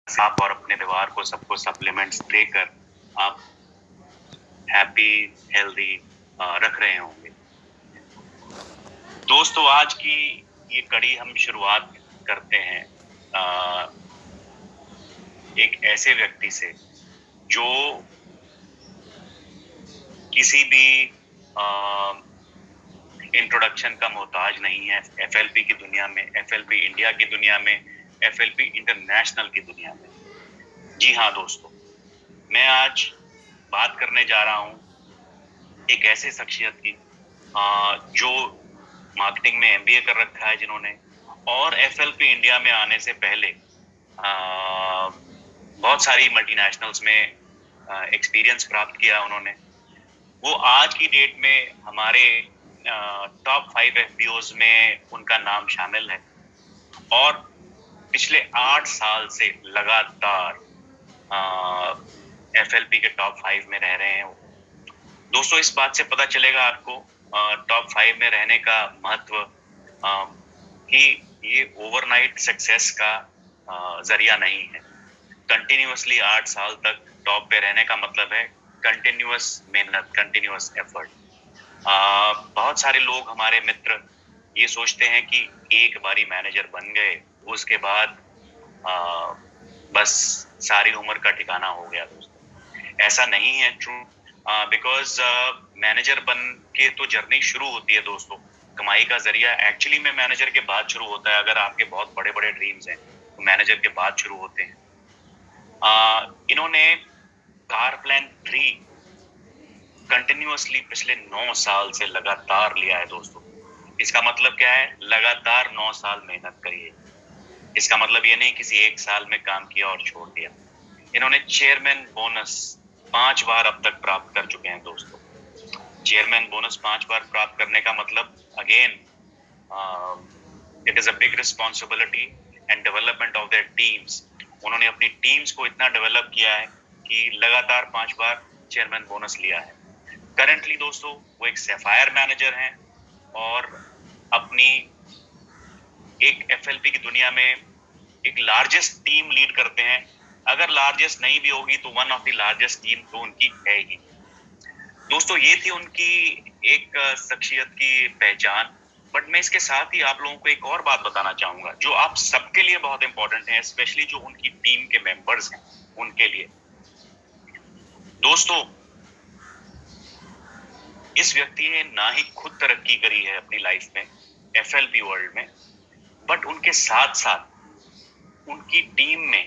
आप और अपने परिवार को सबको सप्लीमेंट्स देकर आप हैप्पी हेल्दी रख रहे होंगे। दोस्तों, आज की ये कड़ी हम शुरुआत करते हैं एक ऐसे व्यक्ति से जो किसी भी इंट्रोडक्शन का मोहताज नहीं है एफएलपी की दुनिया में, एफएलपी इंडिया की दुनिया में, एफएलपी इंटरनेशनल की दुनिया में। जी हाँ दोस्तों, मैं आज बात करने जा रहा हूँ एक ऐसे शख्सियत की जो मार्केटिंग में एमबीए कर रखा है जिन्होंने, और एफएलपी इंडिया में आने से पहले बहुत सारी मल्टीनेशनल्स में एक्सपीरियंस प्राप्त किया उन्होंने। वो आज की डेट में हमारे टॉप 5 एफबीओज में उनका नाम शामिल है और पिछले 8 साल से लगातार एफएलपी के टॉप 5 में रह रहे हैं। दोस्तों, इस बात से पता चलेगा आपको टॉप 5 में रहने का महत्व कि ये ओवरनाइट सक्सेस का जरिया नहीं है। कंटिन्यूअसली 8 साल तक टॉप पे रहने का मतलब है कंटिन्यूअस मेहनत, कंटिन्यूअस एफर्ट। बहुत सारे लोग, हमारे मित्र, ये सोचते हैं कि एक बारी मैनेजर बन गए उसके बाद बस सारी उम्र का ठिकाना हो गया। दोस्तों, ऐसा नहीं है ट्रू, बिकॉज मैनेजर बन के तो जर्नी शुरू होती है। दोस्तों, कमाई का जरिया एक्चुअली में मैनेजर के बाद शुरू होता है। अगर आपके बहुत बड़े बड़े ड्रीम्स हैं तो मैनेजर के बाद शुरू होते हैं। इन्होंने कार प्लान 3 कंटिन्यूअसली पिछले 9 साल से लगातार लिया है। दोस्तों, इसका मतलब क्या है? लगातार 9 साल मेहनत करिए। इसका मतलब ये नहीं किसी एक साल में काम किया और छोड़ दिया। इन्होंने चेयरमैन बोनस 5 बार अब तक प्राप्त कर चुके हैं। दोस्तों, चेयरमैन बोनस 5 बार प्राप्त करने का मतलब again it is a big responsibility and development of their teams. उन्होंने अपनी टीम्स को इतना डेवलप किया है कि लगातार 5 बार चेयरमैन बोनस लिया है। करंटली दोस्तों, वो एक सैफायर मैनेजर हैं और अपनी एक एफएलपी की दुनिया में एक लार्जेस्ट टीम लीड करते हैं। अगर लार्जेस्ट नहीं भी होगी तो one of the largest team तो उनकी है ही। दोस्तों, ये थी उनकी एक शख्सियत की पहचान। बट मैं इसके साथ ही आप लोगों को एक और बात बताना चाहूंगा जो आप सबके लिए बहुत इंपॉर्टेंट है, स्पेशली जो उनकी टीम के मेंबर्स हैं उनके लिए। दोस्तों, इस व्यक्ति ने ना ही खुद तरक्की करी है अपनी लाइफ में एफएलपी वर्ल्ड में, बट उनके साथ साथ उनकी टीम में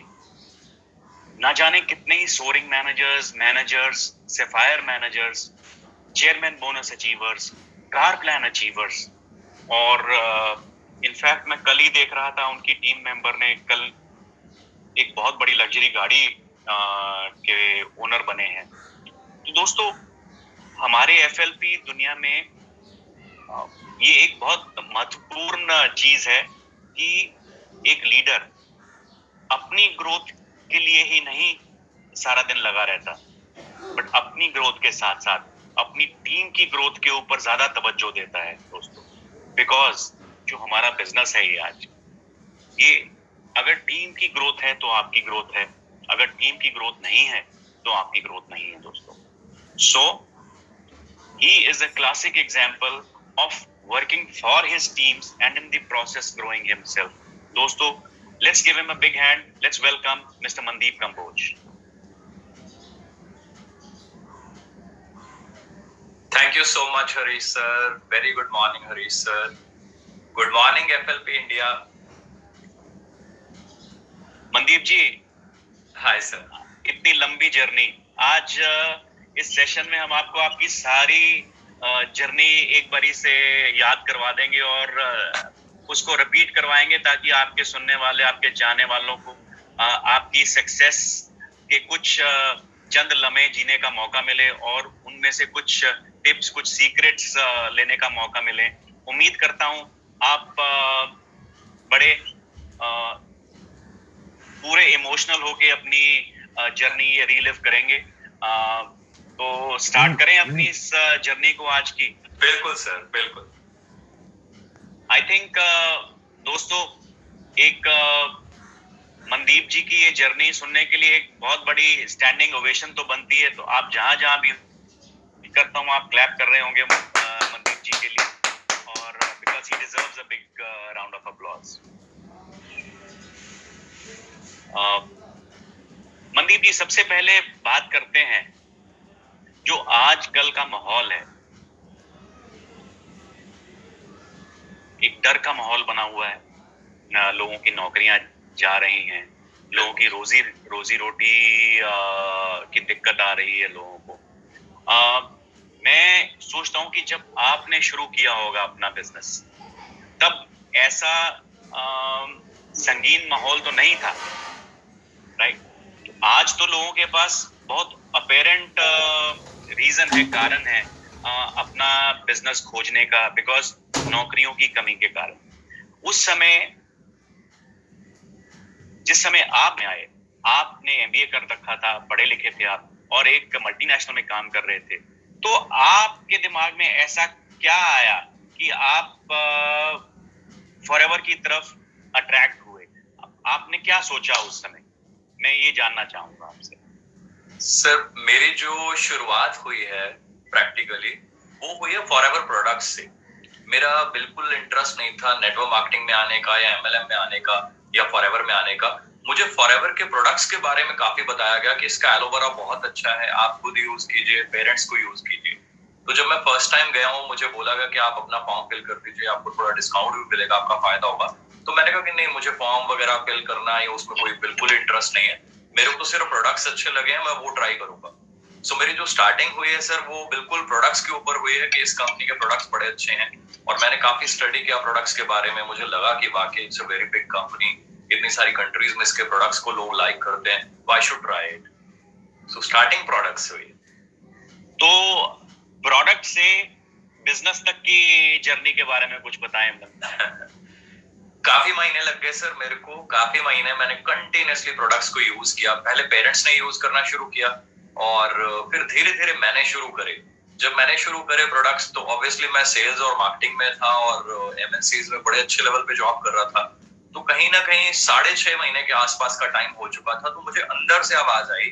ना जाने कितने ही soaring managers, sapphire managers, chairman bonus achievers, car plan achievers. और इनफैक्ट मैं कल ही देख रहा था उनकी टीम मेंबर ने कल एक बहुत बड़ी लग्जरी गाड़ी के ओनर बने हैं। तो दोस्तों, हमारे एफएलपी दुनिया में ये एक बहुत महत्वपूर्ण चीज है कि एक लीडर अपनी ग्रोथ के लिए ही नहीं सारा दिन लगा रहता, बट अपनी ग्रोथ के साथ साथ अपनी टीम की ग्रोथ के ऊपर ज्यादा तवज्जो देता है। दोस्तों, बिकॉज जो हमारा बिजनेस है ये अगर टीम की ग्रोथ है तो आपकी ग्रोथ है, अगर टीम की ग्रोथ नहीं है तो आपकी ग्रोथ नहीं है। दोस्तों, सो he is a classic example of working for his teams and in the process growing himself. दोस्तों, let's give him a big hand. Let's welcome Mr. Mandeep Kamboj. Thank you so much, Harish sir. Very good morning, Harish sir. Good morning, FLP India. Mandeep ji, Hi sir. इतनी लंबी journey, आज इस session में हम आपको आपकी सारी journey एक बारी से याद करवा देंगे और उसको रिपीट करवाएंगे ताकि आपके सुनने वाले, आपके चाहने वालों को आपकी सक्सेस के कुछ चंद लम्हे जीने का मौका मिले और उनमें से कुछ टिप्स, कुछ सीक्रेट्स लेने का मौका मिले। उम्मीद करता हूं आप बड़े पूरे इमोशनल होके अपनी जर्नी रिलीव करेंगे। तो स्टार्ट करें अपनी इस जर्नी को आज की। बिल्कुल सर, बिल्कुल। आई थिंक दोस्तों, एक मनदीप जी की ये जर्नी सुनने के लिए एक बहुत बड़ी स्टैंडिंग ओवेशन तो बनती है। तो आप जहां भी करता हूँ, आप क्लैप कर रहे होंगे मनदीप जी के लिए, और because he deserves a big round of applause. Mandeep ji, सबसे पहले बात करते हैं जो आजकल का माहौल है। एक डर का माहौल बना हुआ है, लोगों की नौकरियां जा रही हैं, लोगों की रोजी रोटी की दिक्कत आ रही है लोगों को। मैं सोचता हूं कि जब आपने शुरू किया होगा अपना बिजनेस, तब ऐसा संगीन माहौल तो नहीं था, राइट? आज तो लोगों के पास बहुत अपेरेंट रीजन है, कारण है अपना बिजनेस खोजने का, बिकॉज नौकरियों की कमी के कारण। उस समय, जिस समय आप में आए, आपने एमबीए कर रखा था, पढ़े लिखे थे आप, और एक मल्टीनेशनल में काम कर रहे थे, तो आपके दिमाग में ऐसा क्या आया कि आप फॉरएवर की तरफ अट्रैक्ट हुए? आपने क्या सोचा उस समय? मैं ये जानना चाहूंगा आपसे। सर, मेरी जो शुरुआत हुई है प्रैक्टिकली, वो हुई है फॉरएवर प्रोडक्ट्स से। मेरा बिल्कुल इंटरेस्ट नहीं था नेटवर्क मार्केटिंग में आने का या एमएलएम में आने का या फॉरएवर में आने का। मुझे फॉरएवर के प्रोडक्ट्स के बारे में काफी बताया गया कि इसका एलोवेरा बहुत अच्छा है, आप खुद यूज कीजिए, पेरेंट्स को यूज कीजिए। तो जब मैं फर्स्ट टाइम गया हूँ, मुझे बोला गया कि आप अपना फॉर्म फिल कर दीजिए, आपको थोड़ा डिस्काउंट भी मिलेगा, आपका फायदा होगा। तो मैंने कहा कि नहीं, मुझे फॉर्म वगैरह फिल करना है, उसमें कोई बिल्कुल इंटरेस्ट नहीं है, मेरे को तो सिर्फ प्रोडक्ट्स अच्छे लगे हैं, मैं वो ट्राई करूंगा। सो मेरी जो स्टार्टिंग हुई है सर, वो बिल्कुल प्रोडक्ट्स के ऊपर हुई है कि इस कंपनी के प्रोडक्ट्स बड़े अच्छे हैं, और मैंने काफी स्टडी किया प्रोडक्ट्स के बारे में। मुझे लगा कि वाकई it's a very big company, इतनी सारी कंट्रीज में इसके प्रोडक्ट्स को लोग लाइक करते हैं, why should try it. So starting products हुई। तो प्रोडक्ट से बिजनेस तक की जर्नी के बारे में कुछ बताएं। काफी महीने लग गए सर मेरे को, काफी महीने मैंने कंटिन्यूअसली प्रोडक्ट्स को यूज किया। पहले पेरेंट्स ने यूज करना शुरू किया, और फिर धीरे धीरे मैंने शुरू करे। जब मैंने शुरू करे प्रोडक्ट्स, तो ऑब्वियसली मैं सेल्स और मार्केटिंग में था, और एमएनसीज में बड़े अच्छे लेवल पे जॉब कर रहा था। तो कहीं ना कहीं 6.5 महीने के आसपास का टाइम हो चुका था। तो मुझे अंदर से आवाज आई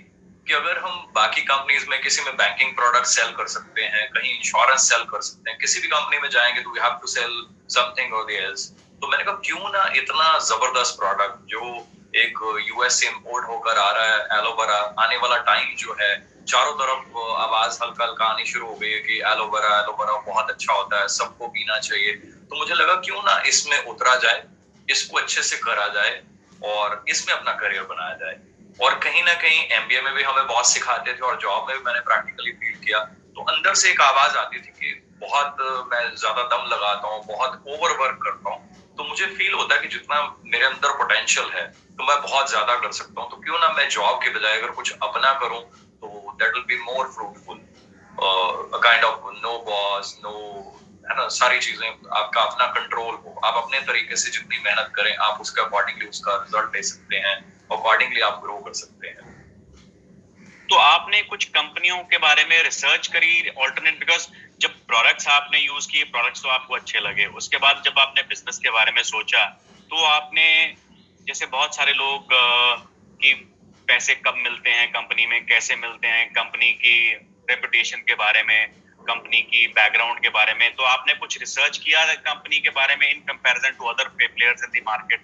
कि अगर हम बाकी कंपनीज में किसी में बैंकिंग प्रोडक्ट सेल कर सकते हैं, कहीं इंश्योरेंस सेल कर सकते हैं, किसी भी कंपनी में जाएंगे तो we have to sell something और द एल्स। तो मैंने कहा क्यों ना इतना जबरदस्त प्रोडक्ट जो एक यूएस से इंपोर्ट होकर आ रहा है, एलोवेरा, आने वाला टाइम जो है, चारों तरफ आवाज हल्का हल्का आनी शुरू हो गई है कि एलोवेरा एलोवेरा बहुत अच्छा होता है, सबको पीना चाहिए। तो मुझे लगा क्यों ना इसमें उतरा जाए, इसको अच्छे से करा जाए, और इसमें अपना करियर बनाया जाए। और कहीं ना कहीं एमबीए में भी हमें बहुत सिखाते थे, और जॉब में भी मैंने प्रैक्टिकली फील किया। तो अंदर से एक आवाज आती थी कि बहुत मैं ज्यादा दम लगाता हूँ, बहुत ओवर वर्क करता हूँ, तो मुझे फील होता है कि जितना मेरे अंदर पोटेंशियल है तो मैं बहुत ज्यादा कर सकता हूँ। तो क्यों ना मैं जॉब के बजाय अगर कुछ अपना करूँ, तो that will be more fruitful. A kind of no boss, no, है ना, सारी चीजें आपका अपना कंट्रोल हो, आप अपने तरीके से जितनी मेहनत करें, आप उसके अकॉर्डिंगली उसका रिजल्ट ले सकते हैं, अकॉर्डिंगली आप ग्रो कर सकते हैं। तो आपने कुछ कंपनियों के बारे में रिसर्च करी ऑल्टरनेट, बिकॉज जब प्रोडक्ट्स आपने यूज किए, प्रोडक्ट्स तो आपको अच्छे लगे, उसके बाद जब आपने बिजनेस के बारे में सोचा, तो आपने, जैसे बहुत सारे लोग कि पैसे कब मिलते हैं कंपनी में, कैसे मिलते हैं, कंपनी की रेपुटेशन के बारे में, कंपनी की बैकग्राउंड के बारे में, तो आपने कुछ रिसर्च किया कंपनी के बारे में in comparison to other players in the market?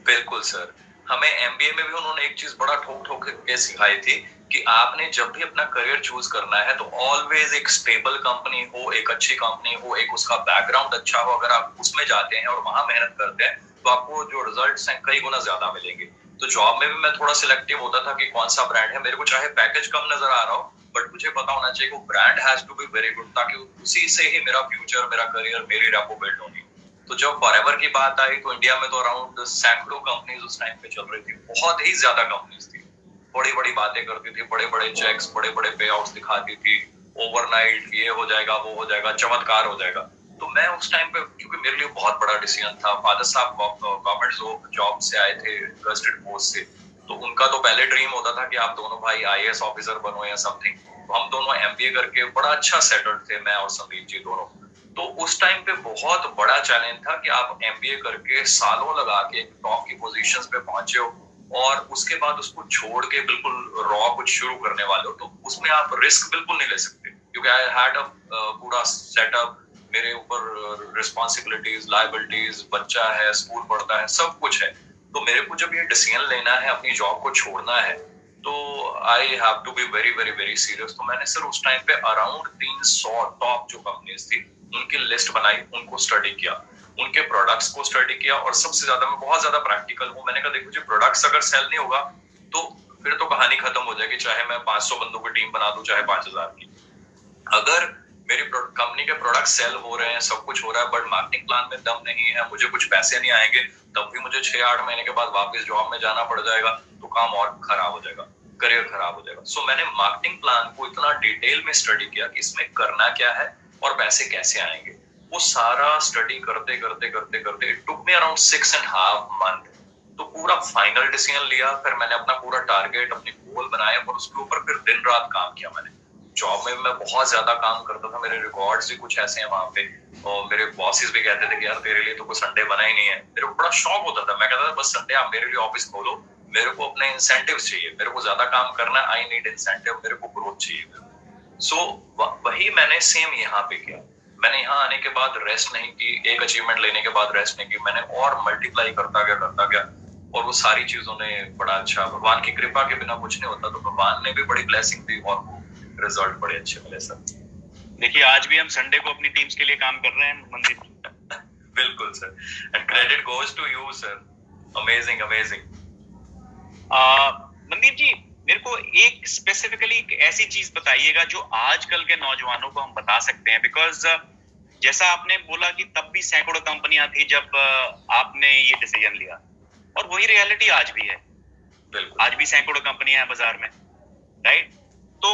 बिल्कुल सर, हमें एमबीए में भी उन्होंने एक चीज बड़ा ठोक ठोक के सिखाई थी कि आपने जब भी अपना करियर चूज करना है तो ऑलवेज एक स्टेबल कंपनी हो, एक अच्छी कंपनी हो, एक उसका बैकग्राउंड अच्छा हो। अगर आप उसमें जाते हैं और वहां मेहनत करते हैं तो आपको जो रिजल्ट्स हैं कई गुना ज्यादा मिलेंगे। तो जॉब में भी मैं थोड़ा सिलेक्टिव होता था कि कौन सा ब्रांड है, मेरे को चाहे पैकेज कम नजर आ रहा हो, बट मुझे पता होना चाहिए वो brand has to be very good, ताकि उसी से ही मेरा फ्यूचर, मेरा करियर, मेरी रेपो बिल्ड होगी। तो जब फॉरएवर की बात आई तो इंडिया में तो अराउंड सैकड़ों कंपनीज उस टाइम पे चल रही थी, बहुत ही ज्यादा कंपनीज थी, बड़ी बड़ी बातें करती थी, बड़े बड़े चेक्स, बड़े बड़े पे आउट्स दिखाती थी, ओवरनाइट ये हो जाएगा, वो हो जाएगा, चमत्कार हो जाएगा। तो मैं उस टाइम पे, क्योंकि मेरे लिए बहुत बड़ा डिसीजन था, फादर साहब गवर्नमेंट जॉब से आए थे, गजेटेड पोस्ट से, तो उनका तो पहले ड्रीम होता था कि आप दोनों भाई आईएएस ऑफिसर बनो या समथिंग। तो हम दोनों एमबीए करके बड़ा अच्छा सेटल्ड थे, मैं और संदीप जी दोनों। तो उस टाइम पे बहुत बड़ा चैलेंज था कि आप एमबीए करके सालों लगा के टॉप की पोजीशंस पे पहुंचे हो, और उसके बाद उसको छोड़ के बिल्कुल रॉ कुछ शुरू करने वाले हो, तो उसमें आप रिस्क बिल्कुल नहीं ले सकते, क्योंकि आई हैड अ पूरा सेटअप, मेरे ऊपर रिस्पॉन्सिबिलिटीज, लायबिलिटीज, बच्चा है, स्कूल पढ़ता है, सब कुछ है। तो मेरे को जब ये डिसीजन लेना है, अपनी जॉब को छोड़ना है, तो I have to be very very very serious. तो मैंने सर उस टाइम पे अराउंड 300 टॉप जो कंपनीज थी उनकी लिस्ट बनाई, उनको स्टडी किया, उनके प्रोडक्ट्स को स्टडी किया, और सबसे ज्यादा मैं बहुत ज्यादा प्रैक्टिकल हूँ। मैंने कहा देखो जी, प्रोडक्ट्स अगर सेल नहीं होगा तो फिर तो कहानी खत्म हो जाएगी, चाहे मैं 500 बंदों की टीम बना दूं, चाहे 5000 की। अगर मेरी कंपनी के प्रोडक्ट सेल हो रहे हैं, सब कुछ हो रहा है, बट मार्केटिंग प्लान में दम नहीं है, मुझे कुछ पैसे नहीं आएंगे, तब भी मुझे 6-8 महीने के बाद वापस जॉब में जाना पड़ जाएगा, तो काम और खराब हो जाएगा, करियर खराब हो जाएगा। सो मैंने मार्केटिंग प्लान को इतना डिटेल में स्टडी किया कि इसमें करना क्या है और पैसे कैसे आएंगे। वो सारा स्टडी करते करते करते करते it took me around 6.5 month. तो पूरा फाइनल डिसीजन लिया, फिर मैंने अपना पूरा टारगेट, अपनी गोल बनाया, और उसके ऊपर फिर दिन रात काम किया मैंने। जॉब में मैं बहुत ज्यादा काम करता था, मेरे रिकॉर्ड्स भी कुछ ऐसे हैं वहां पे, और मेरे बॉसेस भी कहते थे कि यार तेरे लिए तो कोई संडे बना ही नहीं है। मेरे को बड़ा शौक होता था, मैं कहता था बस संडे आप मेरे लिए ऑफिस खोलो, मेरे को अपने इंसेंटिव चाहिए, मेरे को ज्यादा काम करना, आई नीड इंसेंटिव, मेरे को ग्रोथ चाहिए। सो वही मैंने सेम यहाँ पे किया। मैंने यहाँ आने के बाद रेस्ट नहीं की, एक अचीवमेंट लेने के बाद रेस्ट नहीं की, मैंने और मल्टीप्लाई करता गया, और वो सारी चीजों ने बड़ा अच्छा, भगवान की कृपा के बिना कुछ नहीं होता, तो भगवान ने भी बड़ी ब्लेसिंग दी और रिजल्ट बड़े अच्छे मिले सर। देखिए, आज भी हम संडे को अपनी टीम्स के लिए काम कर रहे हैं मनदीप। बिल्कुल sir, and credit goes to you sir, amazing amazing. Mandeep ji, मेरे को एक स्पेसिफिकली एक ऐसी चीज बताइएगा जो आजकल के नौजवानों को हम बता सकते हैं, बिकॉज जैसा आपने बोला कि तब भी सैकड़ों कंपनियां थी जब आपने ये डिसीजन लिया, और वही रियलिटी आज भी है। बिल्कुल, आज भी सैकड़ों कंपनियां हैं बाजार में, राइट? तो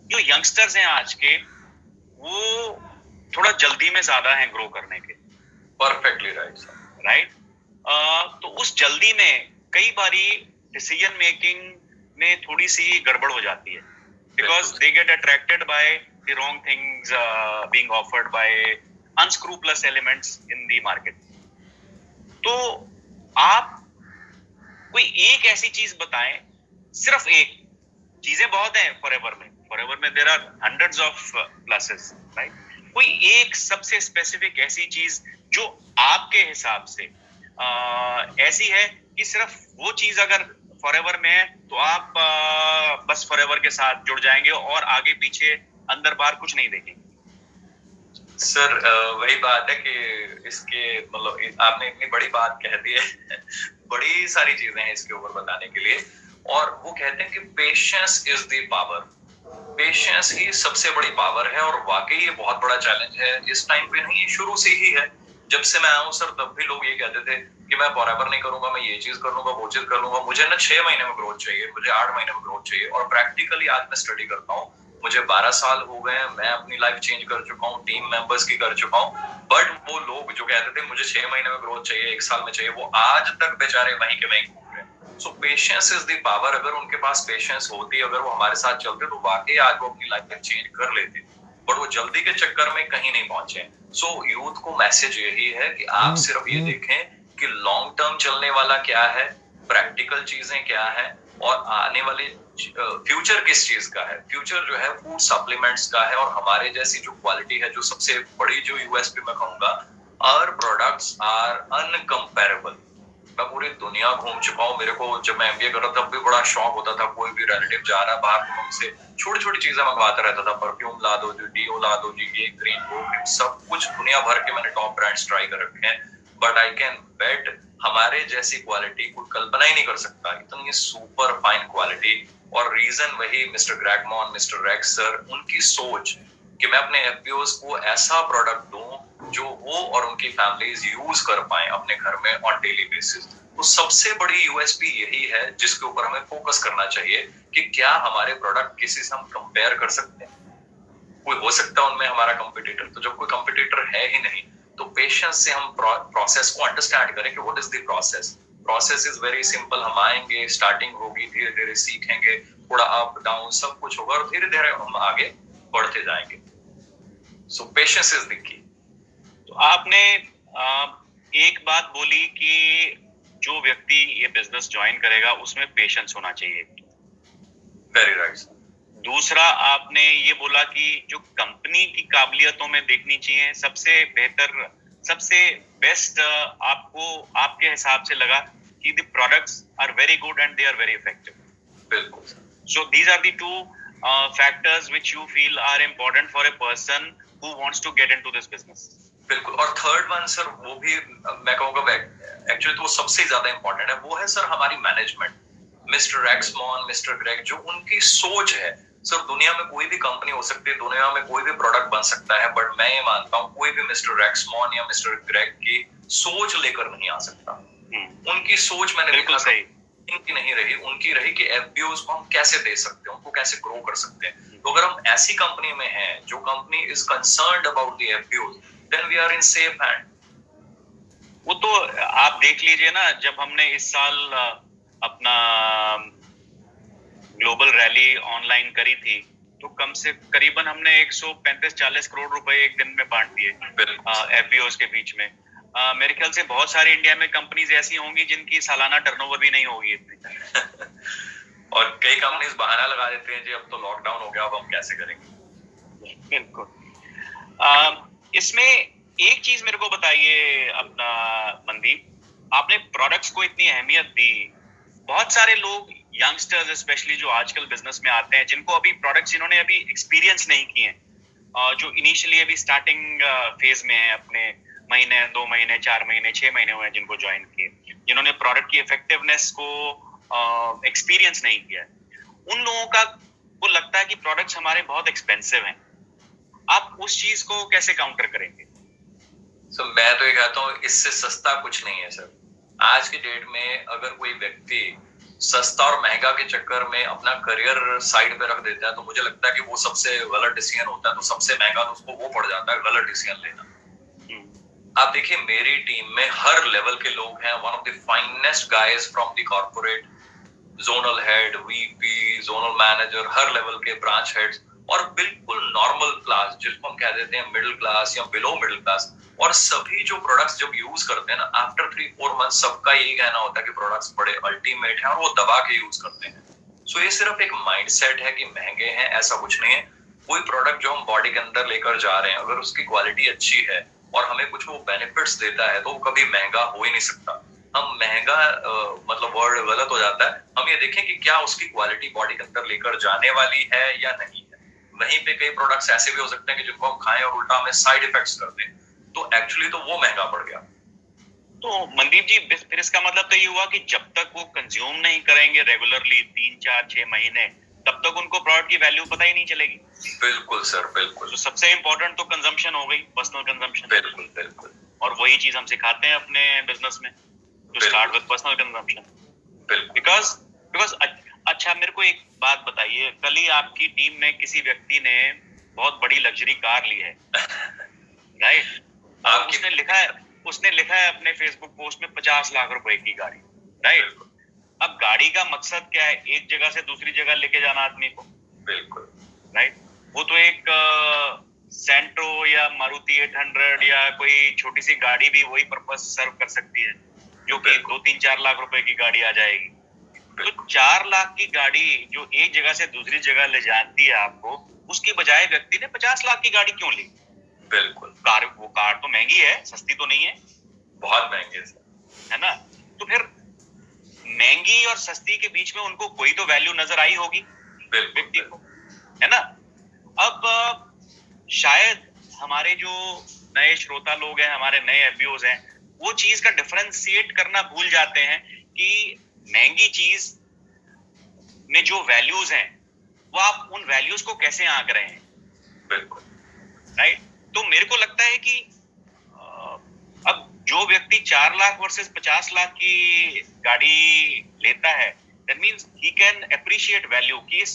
जो यंगस्टर्स हैं आज के, वो थोड़ा जल्दी में ज्यादा हैं ग्रो करने के। Perfectly right sir, right? तो उस जल्दी में कई बारी डिसीजन मेकिंग में थोड़ी सी गड़बड़ हो जाती है, because they get attracted by the wrong things being offered by unscrupulous elements in the market. तो आप कोई एक ऐसी चीज बताएं, सिर्फ एक। चीजें बहुत हैं फॉरएवर में there are hundreds of pluses, right? कोई एक सबसे स्पेसिफिक ऐसी चीज जो आपके हिसाब से ऐसी है कि सिर्फ वो चीज अगर फॉरएवर में है तो आप बस फॉरएवर के साथ जुड़ जाएंगे और आगे पीछे अंदर बाहर कुछ नहीं देखेंगे। सर वही बात है कि इसके मतलब आपने इतनी बड़ी बात कह दी है बड़ी सारी चीजें हैं इसके ऊपर बताने के लिए, और वो कहते हैं कि patience is the power. Patience ही सबसे बड़ी पावर है, और वाकई ये बहुत बड़ा चैलेंज है। इस टाइम पे नहीं, शुरू से ही है। जब से मैं आया हूँ सर, तब भी लोग ये कहते थे कि मैं फॉरएवर नहीं करूंगा, मैं ये चीज कर लूंगा, वो चीज कर लूंगा, मुझे ना 6 महीने में ग्रोथ चाहिए, मुझे 8 महीने में ग्रोथ चाहिए। और प्रैक्टिकली आज मैं स्टडी करता हूँ, मुझे 12 साल हो गए हैं, मैं अपनी लाइफ चेंज कर चुका हूँ, टीम मेंबर्स की कर चुका हूँ, बट वो लोग जो कहते थे मुझे 6 महीने में ग्रोथ चाहिए, 1 साल में चाहिए, वो आज तक बेचारे वहीं के वहीं घूम रहे हैं। सो पेशेंस इज द पावर। अगर उनके पास पेशेंस होती, अगर वो हमारे साथ चलते, तो वाकई आज वो अपनी लाइफ चेंज कर लेते, बट वो जल्दी के चक्कर में कहीं नहीं पहुंचे। सो यूथ को मैसेज यही है कि आप सिर्फ ये देखें कि लॉन्ग टर्म चलने वाला क्या है, प्रैक्टिकल चीजें क्या है, और आने वाली फ्यूचर किस चीज का है। फ्यूचर जो है फूड सप्लीमेंट्स का है, और हमारे जैसी जो क्वालिटी है, जो सबसे बड़ी जो यूएसपी मैं कहूंगा, आवर प्रोडक्ट्स आर अनकंपेरेबल। मैं पूरी दुनिया घूम चुका हूँ। मेरे को जब मैं एमबीए कर रहा था तब भी बड़ा शौक होता था, कोई भी रिलेटिव जा रहा बाहर तो उनसे छोटी छोटी चीजें मंगवाता रहता था, परफ्यूम ला दो जी, डीओ ला दो जी, ये क्रीम वो क्रीम, सब कुछ दुनिया भर के मैंने टॉप ब्रांड्स ट्राई कर रखे हैं। बट आई कैन बेट हमारे जैसी क्वालिटी कोई कल्पना ही नहीं कर सकता, इतनी सुपर फाइन क्वालिटी। और रीजन वही mister Gregg Maughan, mister Rex sir, उनकी सोच कि मैं अपने एफपीओज को ऐसा प्रोडक्ट दूं जो वो और उनकी फैमिलीज यूज कर पाए अपने घर में ऑन डेली बेसिस। तो सबसे बड़ी यूएसपी यही है जिसके ऊपर हमें फोकस करना चाहिए कि क्या हमारे प्रोडक्ट किसी से हम कंपेयर कर सकते हैं। कोई हो सकता है उनमें हमारा कंपटीटर, तो जब कोई कंपटीटर है ही नहीं, तो पेशेंस से हम प्रोसेस को अंडरस्टैंड करें कि what is the process. Process is very simple. हम आएंगे, स्टार्टिंग होगी, धीरे धीरे सीखेंगे, थोड़ा अप डाउन सब कुछ होगा, और धीरे धीरे हम आगे बढ़ते जाएंगे। सो पेशेंस इज द की। तो आपने एक बात बोली कि जो व्यक्ति ये बिजनेस ज्वाइन करेगा उसमें पेशेंस होना चाहिए। Very right. दूसरा, आपने ये बोला कि जो कंपनी की काबिलियतों में देखनी चाहिए, सबसे बेहतर, सबसे बेस्ट आपको आपके हिसाब से लगा कि the products are very good and they are very effective. बिल्कुल। So these are the two factors which you feel are important for a person who wants to get into this business. बिल्कुल। और third one sir, वो भी मैं कहूँगा actually तो वो सबसे ज्यादा इंपॉर्टेंट है, वो है सर हमारी मैनेजमेंट। मिस्टर एक्समॉन, मिस्टर ग्रेग, जो उनकी सोच है सर, दुनिया में कोई भी कंपनी हो सकती है, दुनिया में कोई भी प्रोडक्ट बन सकता है, बट मैं ये मानता हूँ कोई भी मिस्टर एक्समॉन या मिस्टर ग्रेग की सोच लेकर नहीं आ सकता। उनकी सोच मैंने बिल्कुल सही इनकी नहीं रही, उनकी रही कि एफबीओज को हम कैसे दे सकते हैं, उनको कैसे ग्रो कर सकते हैं। तो अगर हम ऐसी कंपनी में हैं जो company is concerned about the FBOs, then we are in safe hand. वो तो आप देख लीजिए ना, जब हमने इस साल अपना ग्लोबल रैली ऑनलाइन करी थी, तो कम से करीबन हमने 135-40 करोड़ रुपए एक दिन में बांट दिए एफबीओज के बीच में। मेरे ख्याल से बहुत सारी इंडिया में कंपनीज ऐसी होंगी जिनकी सालाना टर्नओवर भी नहीं होगी इतनी। और कई कंपनीज बहाना लगा देते हैं जी अब तो लॉकडाउन हो गया, अब हम कैसे करेंगे। बिल्कुल। इसमें एक चीज मेरे को बताइए अपना मनदीप, आपने प्रोडक्ट्स को इतनी अहमियत दी, बहुत सारे लोग यंगस्टर्स स्पेशली जो आजकल बिजनेस में आते हैं, जिनको अभी प्रोडक्ट्स जिन्होंने अभी एक्सपीरियंस नहीं किए हैं, जो इनिशियली अभी स्टार्टिंग फेज में है, अपने महीने 2 महीने 4 महीने 6 महीने हुए हैं जिनको ज्वाइन किए, जिन्होंने प्रोडक्ट की इफेक्टिवनेस को एक्सपीरियंस नहीं किया, उन लोगों का को लगता है कि प्रोडक्ट्स हमारे बहुत एक्सपेंसिव हैं। आप उस चीज को कैसे काउंटर करेंगे? सो मैं तो ये कहता हूँ इससे सस्ता कुछ नहीं है सर। आज की डेट में अगर कोई व्यक्ति सस्ता और महंगा के चक्कर में अपना करियर साइड पे रख देता है, तो मुझे लगता है कि वो सबसे गलत डिसीजन होता है। तो सबसे महंगा तो उसको वो पड़ जाता है गलत डिसीजन लेना। आप देखिए मेरी टीम में हर लेवल के लोग हैं, one of the finest guys from the corporate, zonal head, VP, zonal manager, her level के ब्रांच हेड्स, और बिल्कुल नॉर्मल क्लास जिसको हम कह देते हैं मिडिल क्लास या बिलो मिडिल क्लास। और सभी जो प्रोडक्ट्स जब यूज करते हैं ना, आफ्टर 3-4 मंथ सबका यही कहना होता है कि प्रोडक्ट्स बड़े अल्टीमेट हैं, और वो दबा के यूज करते हैं। सो ये सिर्फ एक माइंडसेट है कि महंगे हैं, ऐसा कुछ नहीं है। कोई प्रोडक्ट जो हम बॉडी के अंदर लेकर जा रहे हैं, अगर उसकी क्वालिटी अच्छी है और हमें कुछ वो बेनिफिट्स देता है, तो वो कभी महंगा हो ही नहीं सकता। हम महंगा मतलब वर्ड गलत हो जाता है। हम ये देखें कि क्या उसकी क्वालिटी बॉडी के अंदर लेकर जाने वाली है या नहीं है। वहीं पे कई प्रोडक्ट्स ऐसे भी हो सकते हैं कि जिनको हम खाएं और उल्टा हमें साइड इफेक्ट्स कर दें, तो एक्चुअली तो वो महंगा पड़ गया। तो मनदीप जी, फिर इसका मतलब तो ये हुआ कि जब तक वो कंज्यूम नहीं करेंगे रेगुलरली 3-4-6 महीने, तब तक उनको प्रोडक्ट की वैल्यू पता ही नहीं चलेगी। बिल्कुल सर, बिल्कुल। तो सबसे इंपॉर्टेंट तो कंजम्पशन हो गई, पर्सनल कंजम्पशन। बिल्कुल बिल्कुल। और वही चीज हम सिखाते हैं अपने बिजनेस में, to start with personal consumption. Because अच्छा, मेरे को एक बात बताइए, कल ही आपकी टीम में किसी व्यक्ति ने बहुत बड़ी लग्जरी कार ली है, राइट? उसने लिखा है अपने फेसबुक पोस्ट में 50 लाख रुपए की गाड़ी, राइट? अब गाड़ी का मकसद क्या है? एक जगह से दूसरी जगह लेके जाना आदमी को, बिल्कुल, राइट? वो तो एक सेंट्रो या मारुति 800 या कोई छोटी सी गाड़ी भी वही पर्पस सर्व कर सकती है, जो कि 2-3-4 लाख रुपए की गाड़ी आ जाएगी। तो 4 लाख की गाड़ी जो एक जगह से दूसरी जगह ले जाती है आपको, उसकी बजाय व्यक्ति ने 50 लाख की गाड़ी क्यों ली? बिल्कुल। वो कार तो महंगी है, सस्ती तो नहीं है, बहुत महंगी है ना? तो फिर महंगी और सस्ती के बीच में उनको कोई तो वैल्यू नजर आई होगी व्यक्ति को, है ना? अब शायद हमारे जो नए श्रोता लोग हैं, हमारे नए एफबीओज हैं, वो चीज का डिफरेंशिएट करना भूल जाते हैं कि महंगी चीज में जो वैल्यूज हैं, वो आप उन वैल्यूज को कैसे आंक रहे हैं। बिल्कुल, राइट? तो मेरे को लगता है कि अब जो व्यक्ति 4 लाख वर्सेस 50 लाख की गाड़ी लेता है, that means he can appreciate value कि इस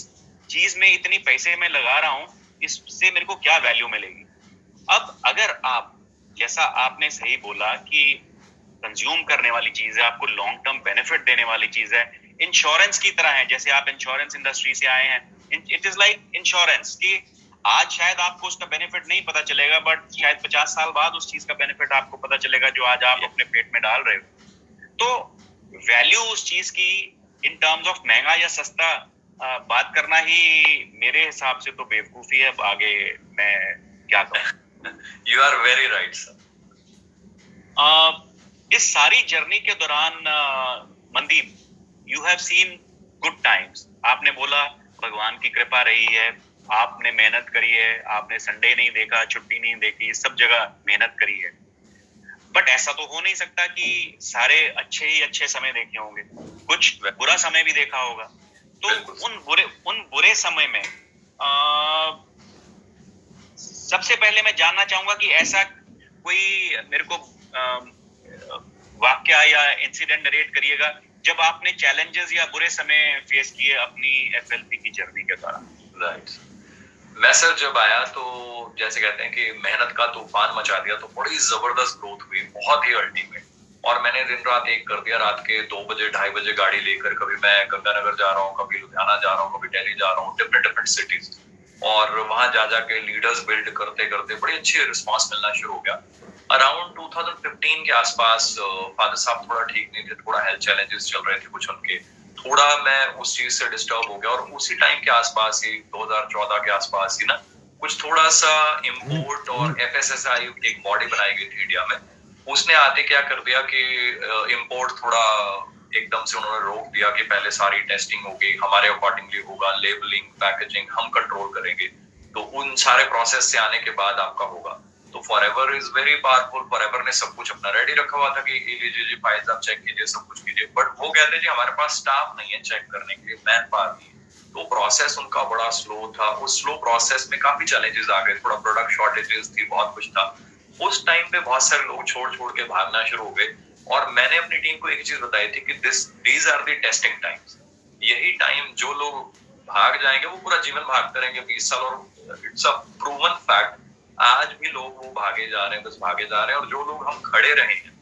चीज में इतनी पैसे में लगा रहा हूं, इससे मेरे को क्या वैल्यू मिलेगी। अब अगर आप, जैसा आपने सही बोला कि कंज्यूम करने वाली चीज है, आपको लॉन्ग टर्म बेनिफिट देने वाली चीज है, इंश्योरेंस की तरह है, जैसे आप इंश्योरेंस इंडस्ट्री से आए हैं, इट इज लाइक इंश्योरेंस कि आज शायद आपको उसका बेनिफिट नहीं पता चलेगा, बट शायद 50 साल बाद उस चीज का बेनिफिट आपको पता चलेगा जो आज आप अपने पेट में डाल रहे हो। तो वैल्यू उस चीज की इन टर्म्स ऑफ महंगा या सस्ता बात करना ही मेरे हिसाब से तो बेवकूफी है। अब आगे मैं क्या कहूँ। You are very right sir. इस सारी जर्नी के दौरान Mandeep, you have seen good times. आपने बोला भगवान की कृपा रही है, आपने मेहनत करी है, आपने संडे नहीं देखा, छुट्टी नहीं देखी, सब जगह मेहनत करी है। बट ऐसा तो हो नहीं सकता कि सारे अच्छे ही अच्छे समय देखे होंगे, कुछ बुरा समय भी देखा होगा। तो उन बुरे समय में सबसे पहले मैं जानना चाहूंगा कि ऐसा कोई मेरे को वाक्य या इंसिडेंट नरेट करिएगा जब आपने चैलेंजेस या बुरे समय फेस किए अपनी एफएलपी की जर्नी के दौरान। राइट। मैं सर जब आया तो जैसे कहते हैं कि मेहनत का तूफान मचा दिया, तो बड़ी जबरदस्त ग्रोथ हुई, बहुत ही अल्टीमेट। और मैंने दिन रात एक कर दिया, रात के 2 बजे 2:30 बजे गाड़ी लेकर कभी मैं गंगानगर जा रहा हूँ, कभी लुधियाना जा रहा हूँ, कभी दिल्ली जा रहा हूँ, डिफरेंट सिटीज। और वहां जा जाके लीडर्स बिल्ड करते करते बड़ी अच्छी रिस्पॉन्स मिलना शुरू हो गया। अराउंड 2015 के आसपास फादर साहब थोड़ा ठीक नहीं थे, थोड़ा हेल्थ चैलेंजेस चल रहे थे कुछ उनके, थोड़ा मैं उस चीज से डिस्टर्ब हो गया। और उसी टाइम के आसपास ही 2014 के आसपास ही ना कुछ थोड़ा सा इम्पोर्ट और एफएसएसआई एक बॉडी बनाई गई थी इंडिया में। उसने आते क्या कर दिया कि इम्पोर्ट थोड़ा एकदम से उन्होंने रोक दिया कि पहले सारी टेस्टिंग होगी, हमारे अकॉर्डिंगली होगा, लेबलिंग पैकेजिंग हम कंट्रोल करेंगे, तो उन सारे प्रोसेस से आने के बाद आपका होगा। तो forever is very powerful. Forever ने सब कुछ अपना रेडी रखा हुआ था कि लीजिए जी फाइल्स आप चेक कीजिए, सब कुछ कीजिए। बट वो कहते जी हमारे पास स्टाफ नहीं है चेक करने के लिए, मैन पावर नहीं है। तो प्रोसेस उनका बड़ा स्लो था। उस स्लो प्रोसेस में काफी चैलेंजेस आ गए, थोड़ा प्रोडक्ट शॉर्टेजेस थी, बहुत कुछ था। उस टाइम पे बहुत सारे लोग छोड़ छोड़ के भागना शुरू हो गए। और मैंने अपनी टीम को एक चीज बताई थी कि these are the testing times. यही टाइम जो लोग भाग जाएंगे वो पूरा जीवन भागते रहेंगे 20 साल। और इट्स अ प्रूवन फैक्ट, आज भी लोग वो भागे जा रहे हैं, बस भागे जा रहे हैं। और जो लोग हम खड़े रहे हैं,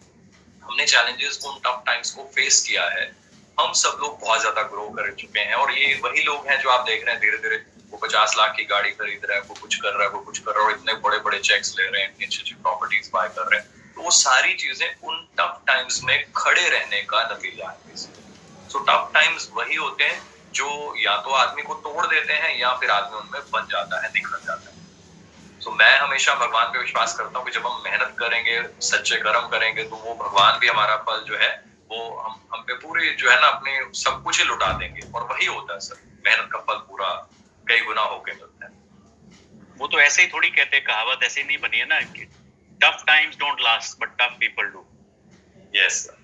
हमने चैलेंजेस को, टफ टाइम्स को फेस किया है, हम सब लोग बहुत ज्यादा ग्रो कर चुके हैं। और ये वही लोग हैं जो आप देख रहे हैं धीरे धीरे वो 50 लाख की गाड़ी खरीद रहा है, वो कुछ कर रहा है, वो कुछ कर रहा है, और इतने बड़े बड़े चेक्स ले रहे हैं, इतनी अच्छी अच्छी प्रॉपर्टीज बाय कर रहे हैं। तो वो सारी चीजें उन टफ टाइम्स में खड़े रहने का नतीजा है। सो टफ टाइम्स वही होते हैं जो या तो आदमी को तोड़ देते हैं या फिर आदमी उनमें बन जाता है, निखर जाता है। तो मैं हमेशा भगवान पे विश्वास करता हूँ कि जब हम मेहनत करेंगे, सच्चे कर्म करेंगे, तो वो भगवान भी हमारा फल जो है वो हम पे पूरी जो है ना अपने सब कुछ ही लुटा देंगे। और वही होता है सर, मेहनत का फल पूरा कई गुना होके मिलता है। वो तो ऐसे ही थोड़ी कहते, कहावत ऐसे नहीं बनी है ना कि tough times don't last but tough people do. Yes sir,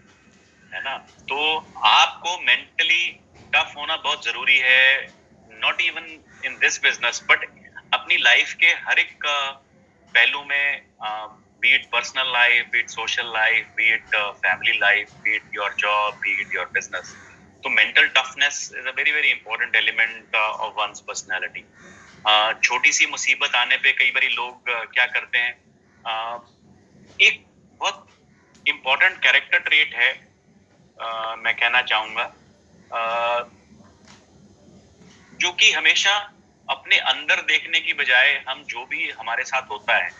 है ना। तो आपको मेंटली टफ होना बहुत जरूरी है, not even in this business but अपनी लाइफ के हर एक पहलू में, be it personal life, be it social life, be it family life, be it your job, be it your business. तो mental toughness is a very very important element of one's personality. छोटी सी मुसीबत आने पे कई बार लोग क्या करते हैं, एक बहुत इंपॉर्टेंट कैरेक्टर ट्रेट है, मैं कहना चाहूंगा, जो कि हमेशा अपने अंदर देखने की बजाय हम जो भी हमारे साथ होता है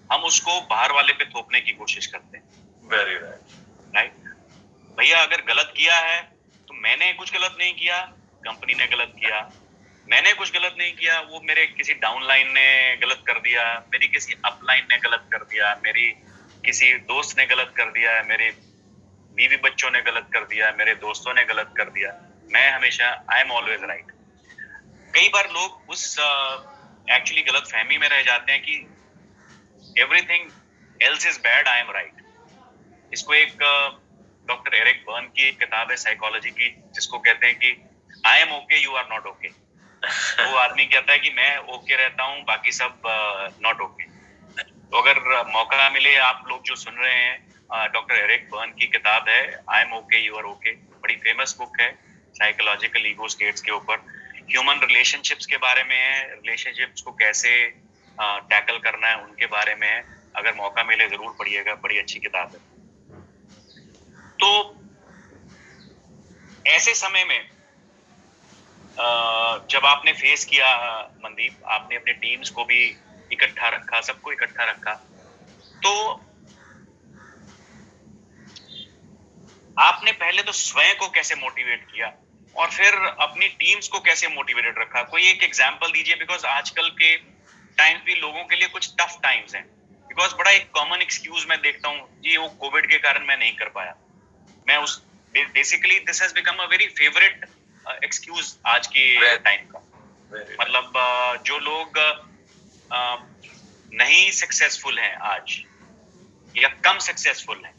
हम उसको बाहर वाले पे थोपने की कोशिश करते हैं। Very right. भैया अगर गलत किया है तो मैंने कुछ गलत नहीं किया, कंपनी ने गलत किया। मैंने कुछ गलत नहीं किया, वो मेरे किसी डाउनलाइन ने गलत कर दिया, मेरी किसी अपलाइन ने गलत कर दिया, मेरी किसी दोस्त ने गलत कर दिया, मेरे बीवी बच्चों ने गलत कर दिया, मेरे दोस्तों ने गलत कर दिया। मैं हमेशा आई एम ऑलवेज राइट। कई बार लोग उस एक्चुअली गलत फहमी में रह जाते हैं कि everything else is bad, I am right. इसको एक डॉक्टर एरिक बर्न की एक किताब है साइकोलॉजी की, जिसको कहते हैं कि I am okay you are not okay. वो आदमी कहता है कि मैं ओके रहता हूँ, बाकी सब नॉट ओके। तो अगर मौका मिले, आप लोग जो सुन रहे हैं, डॉक्टर एरिक बर्न की किताब है I am okay you are okay, बड़ी फेमस बुक है साइकोलॉजिकल ईगो स्टेट्स के ऊपर, ह्यूमन रिलेशनशिप्स के बारे में है, रिलेशनशिप्स को कैसे टैकल करना है उनके बारे में है। अगर मौका मिले जरूर पढ़िएगा, बड़ी अच्छी किताब है। तो ऐसे समय में जब आपने फेस किया मनदीप, आपने अपने टीम्स को भी इकट्ठा रखा, सबको इकट्ठा रखा, तो आपने पहले तो स्वयं को कैसे मोटिवेट किया और फिर अपनी टीम्स को कैसे मोटिवेटेड रखा? कोई एक एग्जांपल दीजिए, बिकॉज आजकल के टाइम भी लोगों के लिए कुछ टफ टाइम्स हैं। बिकॉज बड़ा एक कॉमन एक्सक्यूज मैं देखता हूँ जी, वो कोविड के कारण मैं नहीं कर पाया। मैं उस basically this has become a very favourite excuse आज के टाइम का। मतलब जो लोग नहीं सक्सेसफुल हैं आज या कम सक्सेसफुल हैं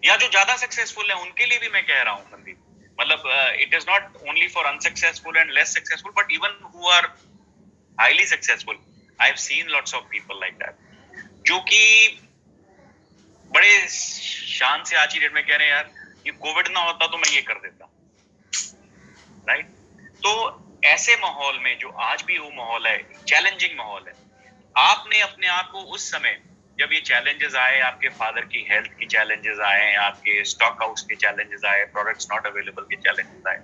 या जो ज्यादा सक्सेसफुल है उनके लिए भी मैं कह रहा हूँ मंदी, मतलब it is not only for unsuccessful and less successful but even who are highly successful, I have seen lots of people like that, जो कि बड़े शान से आज की डेट में कह रहे हैं यार ये कोविड ना होता तो मैं ये कर देता, राइट? तो ऐसे माहौल में जो आज भी वो माहौल है, चैलेंजिंग माहौल है, आपने अपने आप को उस समय जब ये चैलेंजेस आए, आपके फादर की हेल्थ की चैलेंजेस आए, आपके स्टॉक आउट्स के चैलेंजेस आए, प्रोडक्ट्स नॉट अवेलेबल के चैलेंजेस आए,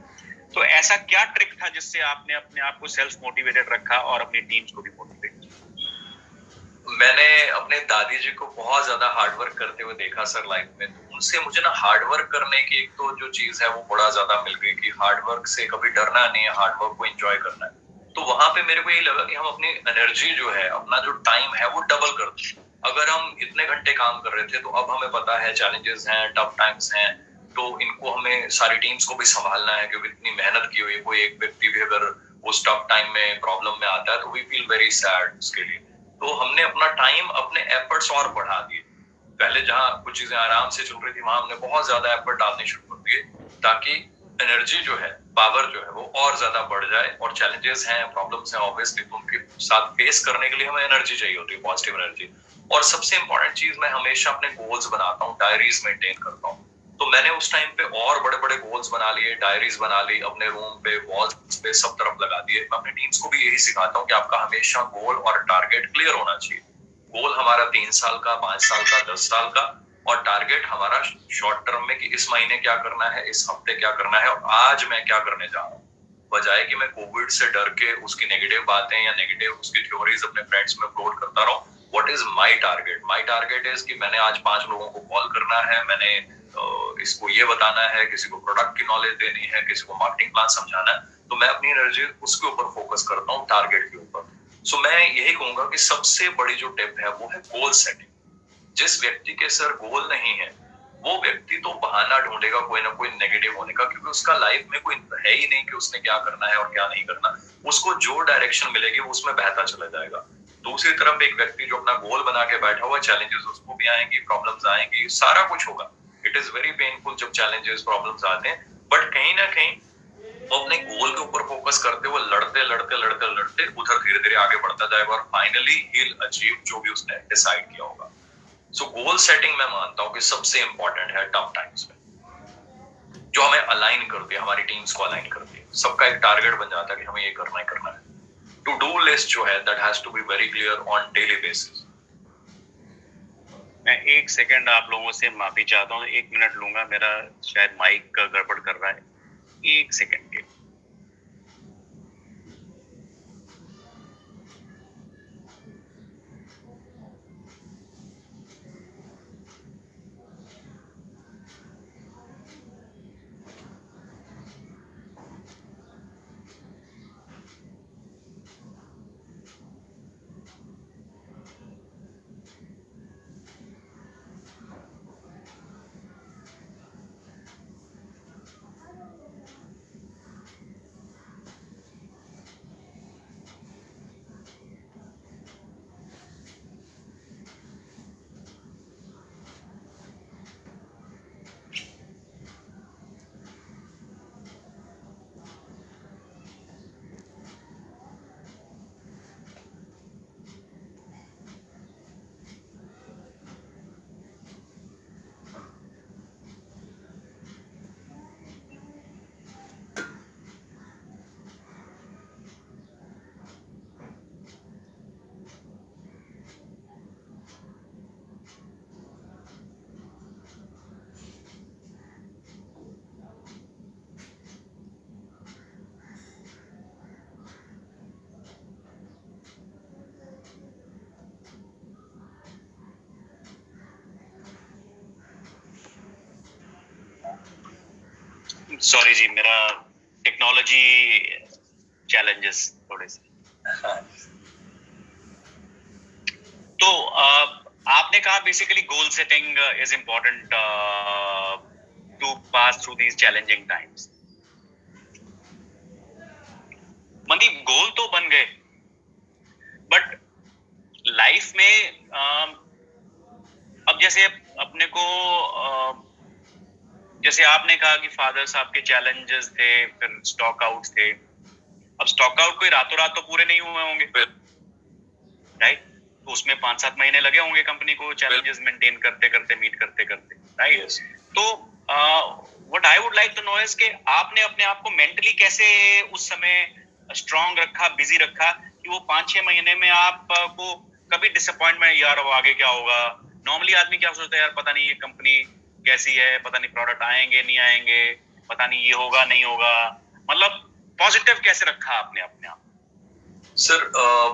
तो ऐसा क्या ट्रिक था जिससे आपने अपने आप को सेल्फ मोटिवेटेड रखा और अपनी टीम्स को भी मोटिवेट किया? मैंने अपने दादी जी को बहुत ज्यादा हार्डवर्क करते हुए देखा सर लाइफ में। तो उनसे मुझे ना हार्डवर्क करने की एक तो जो चीज है वो बड़ा ज्यादा मिल गई कि हार्डवर्क से कभी डरना नहीं है, हार्डवर्क को एंजॉय करना है। तो वहां पे मेरे को यही लगा कि हम अपनी एनर्जी जो है, अपना जो टाइम है वो डबल कर दें। अगर हम इतने घंटे काम कर रहे थे तो अब हमें पता है चैलेंजेस हैं, टफ टाइम्स हैं, तो इनको हमें सारी टीम्स को भी संभालना है क्योंकि इतनी मेहनत की हुई है। कोई एक व्यक्ति भी अगर उस टफ टाइम में प्रॉब्लम में आता है तो वी फील वेरी सैड उसके लिए। तो हमने अपना टाइम, अपने एफर्ट्स और बढ़ा दिए। पहले जहां कुछ चीजें आराम से चल रही थी वहां हमने बहुत ज्यादा एफर्ट डालने शुरू कर दिए ताकि एनर्जी जो है, पावर जो है वो और ज्यादा बढ़ जाए। और चैलेंजेस हैं, प्रॉब्लम्स हैं, ऑब्वियसली तो उनके साथ फेस करने के लिए हमें एनर्जी चाहिए होती है, पॉजिटिव एनर्जी। और सबसे इंपॉर्टेंट चीज, मैं हमेशा अपने गोल्स बनाता हूँ, डायरीज मेंटेन करता हूँ। तो मैंने उस टाइम पे और बड़े बड़े गोल्स बना लिए, डायरीज बना ली, अपने रूम पे, वॉल्स पे, सब तरफ लगा दिए। मैं अपने टीम्स को भी यही सिखाता हूँ कि आपका हमेशा गोल और टारगेट क्लियर होना चाहिए। गोल हमारा 3 साल का, 5 साल का, 10 साल का, और टारगेट हमारा शॉर्ट टर्म में कि इस महीने क्या करना है, इस हफ्ते क्या करना है और आज मैं क्या करने जा रहा हूँ। बजाय कि मैं कोविड से डर के उसकी नेगेटिव बातें या नेगेटिव उसकी थ्योरीज अपने फ्रेंड्स में अपलोड करता रहा हूँ। What is my target? My target is कि मैंने आज 5 लोगों को कॉल करना है, मैंने इसको ये बताना है, किसी को प्रोडक्ट की नॉलेज देनी है, किसी को मार्केटिंग प्लान समझाना है। तो मैं अपनी एनर्जी उसके ऊपर फोकस करता हूँ, टारगेट के ऊपर। सो मैं यही कहूंगा कि सबसे बड़ी जो टिप है वो है गोल सेटिंग। जिस व्यक्ति के सर गोल नहीं है वो व्यक्ति तो बहाना ढूंढेगा कोई ना कोई नेगेटिव होने का, क्योंकि उसका लाइफ में कोई है ही नहीं कि उसने क्या करना है और क्या नहीं करना। उसको जो डायरेक्शन मिलेगी वो उसमें बहता चला जाएगा। दूसरी तरफ एक व्यक्ति जो अपना गोल बना के बैठा हुआ, चैलेंजेस उसको भी आएंगी, प्रॉब्लम्स आएंगी, सारा कुछ होगा। इट इज वेरी पेनफुल जब चैलेंजेस, प्रॉब्लम्स आते हैं, बट कहीं ना कहीं वो अपने गोल के ऊपर फोकस करते हुए लड़ते लड़ते लड़ते लड़ते उधर धीरे धीरे आगे बढ़ता जाएगा और फाइनली ही विल अचीव जो भी उसने डिसाइड किया होगा। सो गोल सेटिंग मैं मानता हूं कि सबसे इंपॉर्टेंट है टफ टाइम्स में, जो हमें अलाइन करती है, हमारी टीम्स को अलाइन करती है। सबका एक टारगेट बन जाता है कि हमें ये करना ही करना है। टू डू लिस्ट जो है that has to be very clear on daily basis. मैं एक सेकंड आप लोगों से माफी चाहता हूँ, 1 मिनट लूंगा, मेरा शायद माइक गड़बड़ कर रहा है, 1 सेकंड के। सॉरी जी, मेरा टेक्नोलॉजी चैलेंजेस थोड़े से। तो आपने कहा basically goal setting is important to pass through these challenging times. Mandeep, goal तो बन गए, बट लाइफ में अब जैसे अपने को जैसे आपने कहा कि फादर साहब के चैलेंजेस थे, फिर स्टॉक आउट्स थे। अब स्टॉक आउट कोई रातों रात तो पूरे नहीं हुए होंगे, राइट? तो उसमें 5-7 महीने लगे होंगे कंपनी को चैलेंजेस मेंटेन करते करते, मीट करते करते, राइट? तो what I would like to know is कि आपने अपने आप को मेंटली कैसे उस समय स्ट्रांग रखा, बिजी रखा, कि वो 5-6 महीने में आपको कभी डिसअपॉइंटमेंट, यार अब आगे क्या होगा? नॉर्मली आदमी क्या सोचता है, यार पता नहीं ये कंपनी कैसी है, पता नहीं प्रोडक्ट आएंगे नहीं आएंगे, पता नहीं ये होगा नहीं होगा। मतलब पॉजिटिव कैसे रखा आपने अपने आप? सर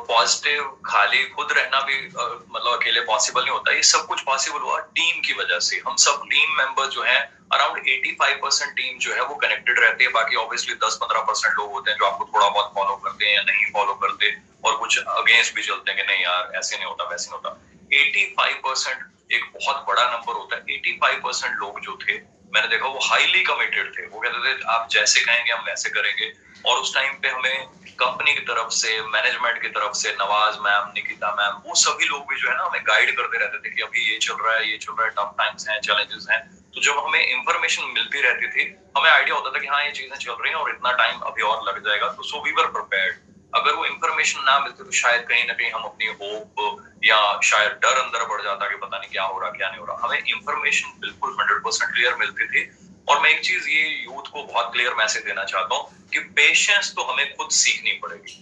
पॉजिटिव खाली खुद रहना भी मतलब अकेले पॉसिबल नहीं होता। ये सब कुछ पॉसिबल हुआ टीम की वजह से। हम सब टीम मेंबर जो हैं, अराउंड 85% टीम जो है वो कनेक्टेड रहती है। बाकी ऑब्वियसली 10-15% लोग होते हैं जो आपको थोड़ा बहुत फॉलो करते हैं या नहीं फॉलो करते, और कुछ अगेंस्ट भी चलते हैं कि नहीं यार ऐसे नहीं होता वैसे नहीं होता। 85% एक बहुत बड़ा नंबर होता है। 85% लोग जो थे, मैंने देखा वो हाईली कमिटेड थे। वो कहते थे आप जैसे कहेंगे हम वैसे करेंगे। और उस टाइम पे हमें कंपनी की तरफ से, मैनेजमेंट की तरफ से, नवाज मैम, निकिता मैम, वो सभी लोग भी जो है ना हमें गाइड करते रहते थे कि अभी ये चल रहा है, ये चल रहा है, टफ टाइम्स हैं, चैलेंजेस हैं। तो जब हमें इंफॉर्मेशन मिलती रहती थी, हमें आइडिया होता था कि हाँ ये चीजें चल रही हैं और इतना टाइम अभी और लग जाएगा। तो सो वी वर प्रिपेयर्ड। अगर वो इंफॉर्मेशन ना मिलती तो शायद कहीं ना कहीं हम अपनी होप या शायद डर अंदर बढ़ जाता कि पता नहीं क्या हो रहा क्या नहीं हो रहा। हमें इंफॉर्मेशन बिल्कुल 100% क्लियर मिलती थी। और मैं एक चीज ये यूथ को बहुत क्लियर मैसेज देना चाहता हूँ कि पेशेंस तो हमें खुद सीखनी पड़ेगी।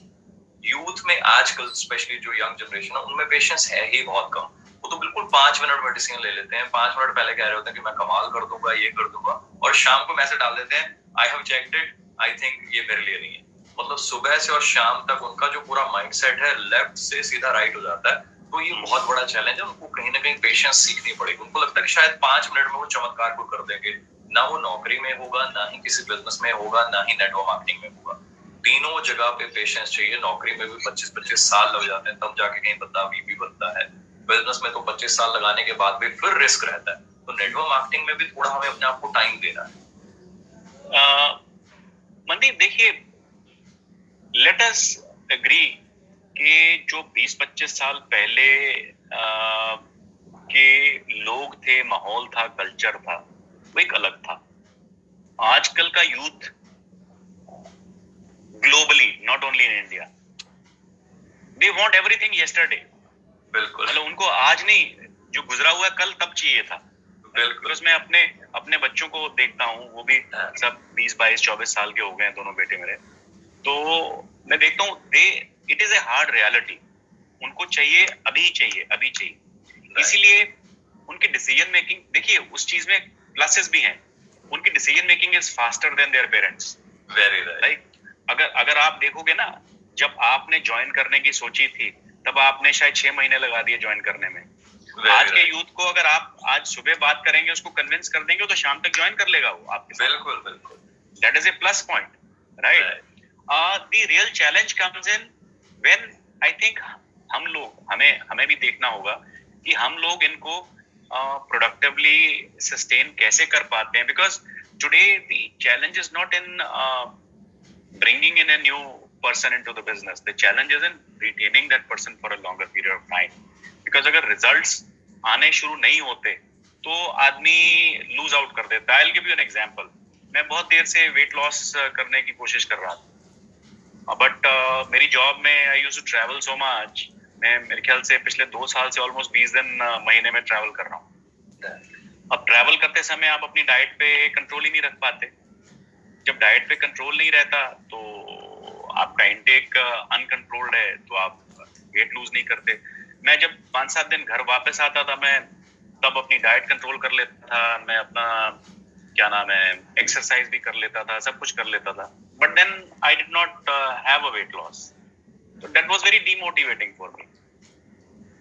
यूथ में आजकल स्पेशली जो यंग जनरेशन है उनमें पेशेंस है ही बहुत कम। वो तो बिल्कुल 5 मिनट में डिसीजन ले लेते हैं। 5 मिनट पहले कह रहे होते हैं कि मैं कमाल कर दूंगा, ये कर दूंगा, और शाम को मैसेज डाल देते हैं I have checked it, I think ये मेरे लिए नहीं है। मतलब सुबह से और शाम तक उनका जो पूरा माइंडसेट है लेफ्ट से सीधा राइट हो जाता है। तो ये बहुत बड़ा चैलेंज है। उनको कहीं ना कहीं पेशेंस सीखनी पड़ेगी। उनको लगता है कि शायद 5 मिनट में वो चमत्कार को कर देंगे। ना वो नौकरी में होगा, ना ही किसी बिजनेस में होगा, ना ही नेटवर्क मार्केटिंग में होगा। तीनों जगह पे पेशेंस चाहिए। नौकरी में भी 25-25 साल लग जाते हैं तब जाके कहीं बंदा वीपी बनता है। बिजनेस में तो 25 साल लगाने के बाद भी फिर रिस्क रहता है। तो नेटवर्क मार्केटिंग में भी थोड़ा हमें अपने आप को टाइम देना है। मनदीप देखिए, लेट अस एग्री कि जो 20-25 साल पहले के लोग थे, माहौल था, कल्चर था, वो एक अलग था। आजकल का youth globally, not only in India, they want everything yesterday. बिल्कुल, मतलब उनको आज नहीं, जो गुजरा हुआ कल तब चाहिए था। बिल्कुल। उसमें अपने बच्चों को देखता हूँ, वो भी सब 20-22-24 साल के हो गए हैं, दोनों बेटे मेरे। तो मैं देखता हूँ it is a hard reality. उनको चाहिए अभी चाहिए, अभी चाहिए। इसीलिए उनकी डिसीजन मेकिंग, देखिए उस चीज में प्लसेस भी हैं। उनकी decision making is faster than their parents. Very right. अगर आप देखोगे ना, जब आपने ज्वाइन करने की सोची थी तब आपने शायद 6 महीने लगा दिए ज्वाइन करने में। आज के यूथ को अगर आप आज सुबह बात करेंगे, उसको कन्विंस कर देंगे, तो शाम तक ज्वाइन कर लेगा वो आपके साथ। बिल्कुल बिल्कुल। That is a plus point, right? The real challenge comes in when I think हम लोग, हमें भी देखना होगा कि हम लोग इनको प्रोडक्टिवली सस्टेन कैसे कर पाते हैं। Because today the challenge is not in bringing in a new person into the business. The challenge is in retaining that person for a longer period of time. Because अगर results आने शुरू नहीं होते तो आदमी lose out कर देता है। I'll give you an example. मैं बहुत देर से weight loss करने की कोशिश कर रहा था, but मेरी जॉब में I used to travel so much. मैं मेरे ख्याल से पिछले 2 साल से almost 20 दिन महीने में ट्रैवल कर रहा हूँ। अब ट्रैवल करते समय आप अपनी डाइट पे कंट्रोल ही नहीं रख पाते। जब डाइट पे कंट्रोल नहीं रहता तो आपका इनटेक अनकंट्रोल्ड है, तो आप वेट लूज नहीं करते। मैं जब 5-7 दिन घर वापस आता था, मैं तब अपनी डाइट कंट्रोल कर लेता था, मैं अपना क्या नाम है एक्सरसाइज भी कर लेता था, सब कुछ कर लेता था, but then I did not have a weight loss. तो that was very demotivating for me.